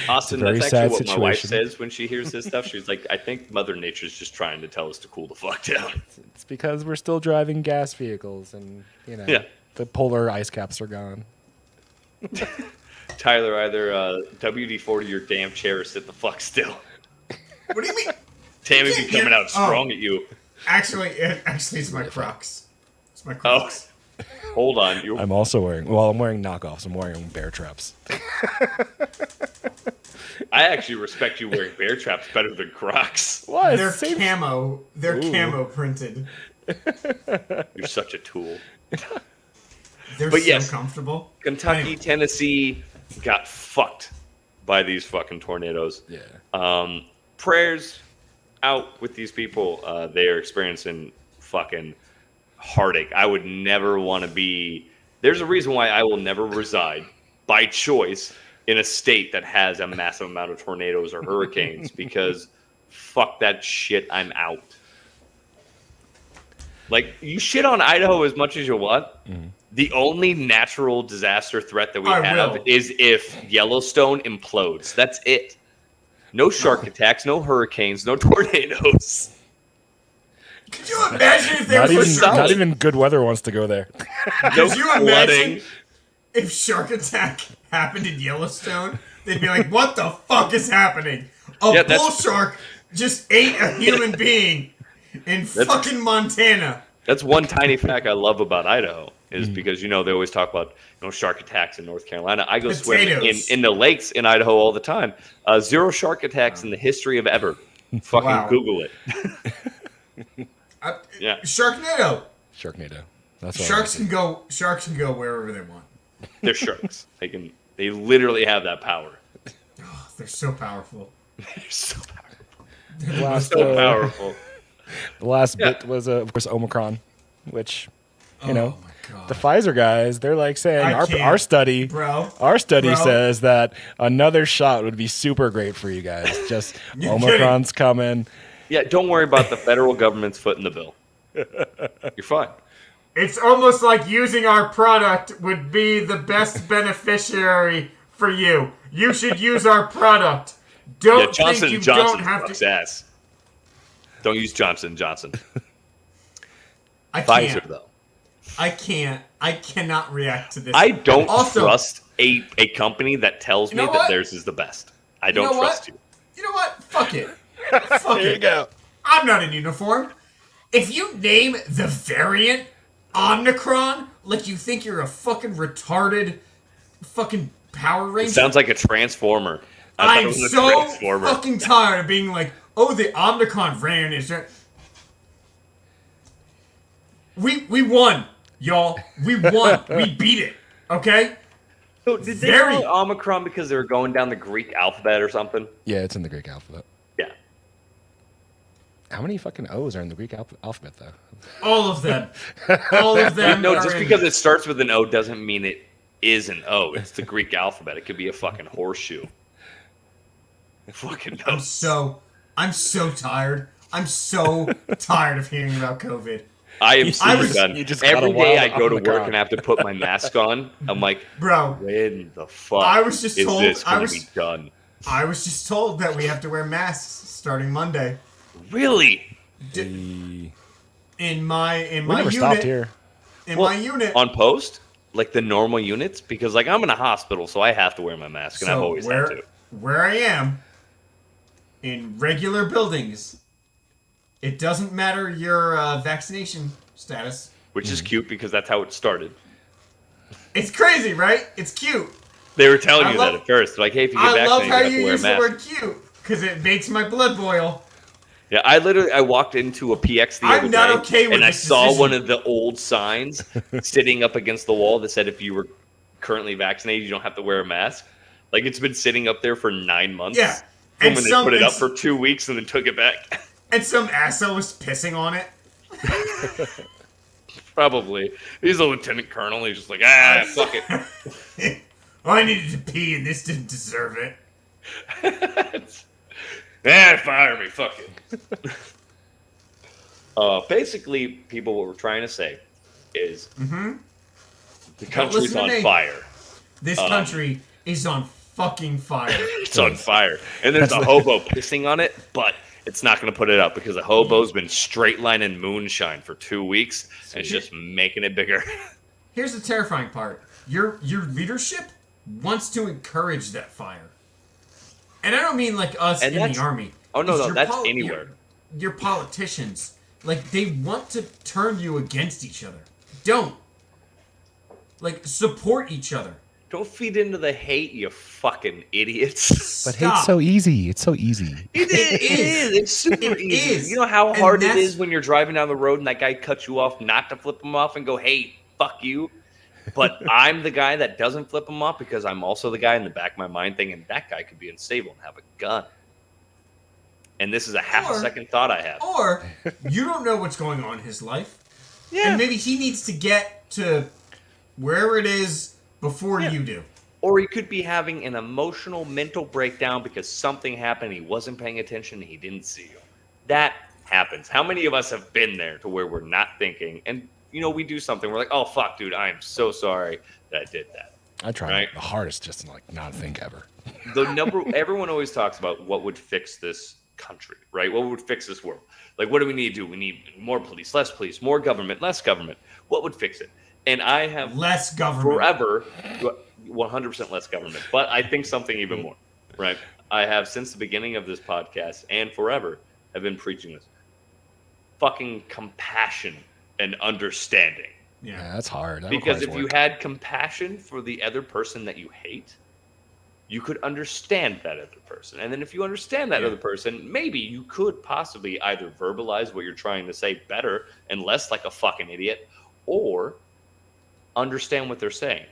Austin, that's actually what my wife says when she hears this stuff. She's like, I think Mother Nature's just trying to tell us to cool the fuck down. It's because we're still driving gas vehicles and, the polar ice caps are gone. Tyler, either WD-40 your damn chair or sit the fuck still. What do you mean? Tammy be coming out strong at you. Actually, it's my Crocs. It's my Crocs. Hold on. I'm also wearing. Well, I'm wearing knockoffs. I'm wearing bear traps. I actually respect you wearing bear traps better than Crocs. What? They're camo. They're camo printed. You're such a tool. They're so comfortable. Kentucky, Tennessee got fucked by these fucking tornadoes. Yeah. Prayers out with these people. They are experiencing fucking heartache. I would never want to be. There's a reason why I will never reside by choice in a state that has a massive amount of tornadoes or hurricanes because fuck that shit. I'm out. Like, you shit on Idaho as much as you want. Mm-hmm. The only natural disaster threat that we have is if Yellowstone implodes. That's it. No shark attacks, no hurricanes, no tornadoes. Could you imagine if there was not even good weather wants to go there. Could you imagine if shark attack happened in Yellowstone? They'd be like, what the fuck is happening? A bull shark just ate a human being in fucking Montana. That's one tiny fact I love about Idaho is because, they always talk about shark attacks in North Carolina. I go swim in the lakes in Idaho all the time. 0 shark attacks in the history of ever. Fucking Google it. Sharknado. That's what Sharks can go wherever they want. They're sharks. They literally have that power. Oh, they're so powerful. They're so powerful. The last bit was, of course, Omicron, which, my God. the Pfizer guys, they're like saying our study says that another shot would be super great for you guys. Just Omicron's coming. Yeah, don't worry about the federal government's foot in the bill. You're fine. It's almost like using our product would be the best beneficiary for you. You should use our product. Don't think you don't have to. Ass. Don't use Johnson & Johnson. Pfizer, though. I cannot react to this. I don't trust a company that tells me that theirs is the best. I don't trust you. You know what? Fuck it. Fuck There you go. I'm not in uniform. If you name the variant Omicron like you think you're a fucking retarded fucking Power Ranger. It sounds like a Transformer. I'm so fucking tired of being like, oh, the Omicron variant is there. We won, y'all. We won. We beat it. Okay? So did they call it Omicron because they were going down the Greek alphabet or something? Yeah, it's in the Greek alphabet. Yeah. How many fucking O's are in the Greek alphabet, though? All of them. All of them. No, just because it starts with an O doesn't mean it is an O. It's the Greek alphabet. It could be a fucking horseshoe. Fucking no. I'm so tired. I'm so tired of hearing about COVID. I am super done. Every day I go to work and I have to put my mask on. I'm like, bro, when the fuck is this going to be done? I was just told that we have to wear masks starting Monday. Really? In my never unit. Stopped here. My unit. On post? Like the normal units? Because I'm in a hospital, so I have to wear my mask, and I've always had to. Where I am, in regular buildings, it doesn't matter your vaccination status. Which is cute because that's how it started. It's crazy, right? It's cute. They were telling you that at first. They're like, hey, if you get vaccinated, you have to wear a mask. I love how you use the word cute because it makes my blood boil. Yeah, I walked into a PX the other day. I'm not okay with and this I saw decision. one of the old signs sitting up against the wall that said if you were currently vaccinated, you don't have to wear a mask. Like, it's been sitting up there for 9 months. Yeah. And when they put it up for 2 weeks and then took it back. And some asshole was pissing on it. Probably. He's a lieutenant colonel. He's just like, fuck it. I needed to pee and this didn't deserve it. Fire me. Fuck it. Basically, people, what we're trying to say is the country's on fire. This country is on fucking fire. It's on fire. And there's a hobo pissing on it, but it's not going to put it up because the hobo's been straight lining moonshine for 2 weeks, and it's just making it bigger. Here's the terrifying part. Your leadership wants to encourage that fire. And I don't mean like us in the army. Oh, no, that's anywhere. your politicians, like, they want to turn you against each other. Don't. Like, support each other. Don't feed into the hate, you fucking idiots. But hate's so easy. It's so easy. It is. It's super easy. You know how hard it is when you're driving down the road and that guy cuts you off not to flip him off and go, hey, fuck you. But I'm the guy that doesn't flip him off because I'm also the guy in the back of my mind thinking that guy could be unstable and have a gun. And this is a half a second thought I have. Or you don't know what's going on in his life. Yeah. And maybe he needs to get to wherever it is before you do. Or he could be having an emotional mental breakdown because something happened, he wasn't paying attention, he didn't see you. That happens. How many of us have been there to where we're not thinking and we do something, we're like, oh fuck, dude, I am so sorry that I did that. I try the hardest just to not think ever. Everyone always talks about what would fix this country, right? What would fix this world? Like, what do we need to do? We need more police, less police, more government, less government. What would fix it? And I have less government forever, 100% less government. But I think something even more, right? I have since the beginning of this podcast and forever have been preaching this fucking compassion and understanding. Yeah, that's hard. Because if you had compassion for the other person that you hate, you could understand that other person. And then if you understand that other person, maybe you could possibly either verbalize what you're trying to say better and less like a fucking idiot, or understand what they're saying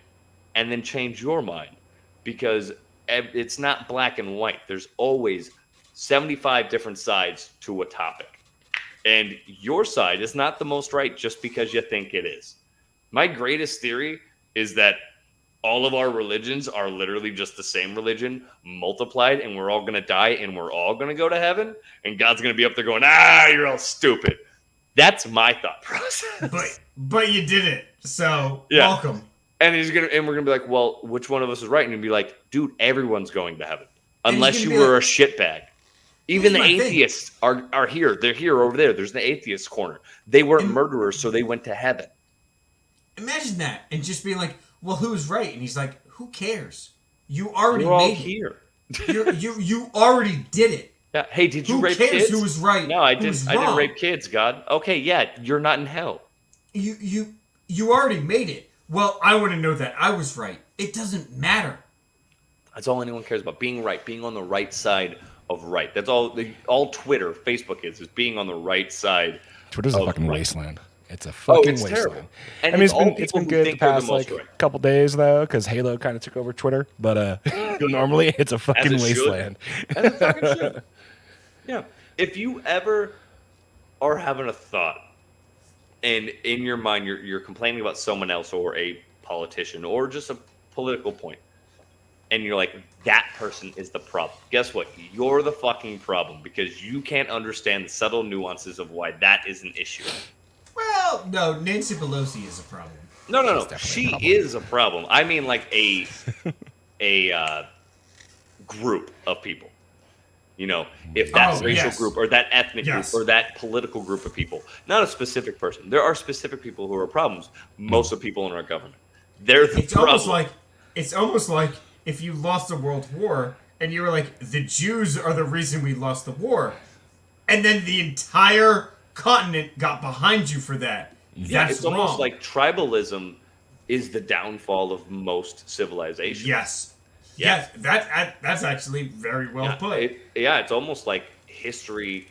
and then change your mind, because it's not black and white. There's always 75 different sides to a topic. And your side is not the most right just because you think it is. My greatest theory is that all of our religions are literally just the same religion multiplied, and we're all going to die and we're all going to go to heaven, and God's going to be up there going, you're all stupid. That's my thought process. But you did it. So welcome. And we're gonna be like, well, which one of us is right? And he'd be like, dude, everyone's going to heaven unless you were a shitbag. Even the atheists are here. They're here over there. There's the atheist corner. They weren't murderers, so they went to heaven. Imagine that, and just being like, well, who's right? And he's like, who cares? You already We're all made here. You already did it. Yeah. Hey, did you rape kids? Who cares who was right? No, I didn't. I didn't rape kids, God. Okay, yeah, you're not in hell. You already made it. Well, I want to know that I was right. It doesn't matter. That's all anyone cares about. Being right. Being on the right side of right. That's all. All Twitter, Facebook is being on the right side. Twitter's a fucking wasteland. It's a fucking wasteland. Terrible. And I mean, it's been good the past couple days though, because Halo kind of took over Twitter. But normally it's a fucking wasteland. As it fucking should. Yeah. If you ever are having a thought, and in your mind you're complaining about someone else or a politician or just a political point, and you're like, that person is the problem. Guess what? You're the fucking problem, because you can't understand the subtle nuances of why that is an issue. Well, no, Nancy Pelosi is a problem. No. She is a problem. I mean, like a group of people. If that racial group or that ethnic group or that political group of people, not a specific person. There are specific people who are problems. Most of the people in our government, they're the problem. It's almost like if you lost a world war and you were like, the Jews are the reason we lost the war, and then the entire continent got behind you for that. Yeah, it's almost like tribalism is the downfall of most civilizations. Yes. Yes, that's actually very well put. It's almost like history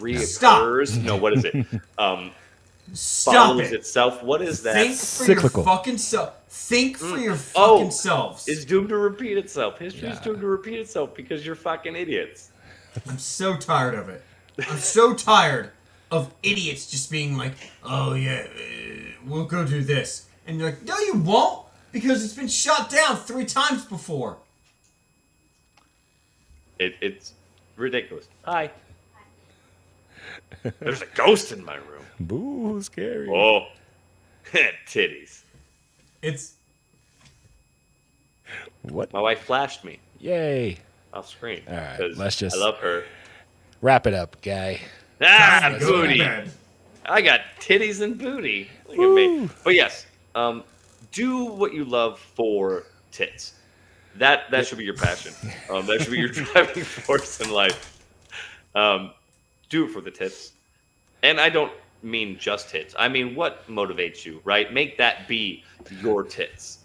reoccurs. No, what is it? Follows itself. What is that? Think for your fucking self. Think for your fucking selves. It's doomed to repeat itself. History is doomed to repeat itself because you're fucking idiots. I'm so tired of it. I'm so tired of idiots just being like, oh yeah, we'll go do this. And you're like, no you won't. Because it's been shot down 3 times before. It's ridiculous. Hi. There's a ghost in my room. Boo, scary. Oh, titties. It's... What? My wife flashed me. Yay. Off screen. All right, let's just... I love her. Wrap it up, guy. Booty. I got titties and booty. Look at me. But yes, do what you love for tits. That should be your passion. That should be your driving force in life. Do it for the tits. And I don't mean just tits. I mean, what motivates you, right? Make that be your tits.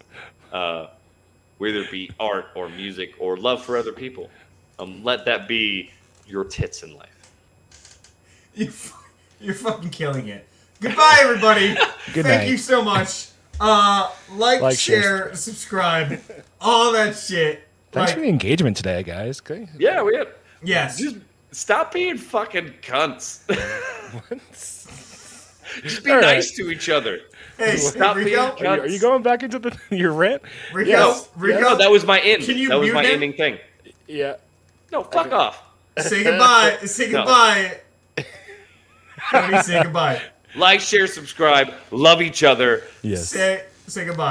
Whether it be art or music or love for other people. Let that be your tits in life. You're fucking killing it. Goodbye, everybody. Good Thank night. you so much. Like, share, subscribe, all that shit. Thanks for the engagement today, guys. Okay. Yeah, we have. Yes. Just stop being fucking cunts. Just be All nice right. to each other. Hey, Stop being Rico. cunts. Are you going back into your rant? Rico, Yes. Rico, No, that was my end. Can you that was mute my him? ending thing. Yeah. No, fuck off. say goodbye. Say No. goodbye. Cody, say goodbye. Like, share, subscribe. Love each other. Yes. Say goodbye.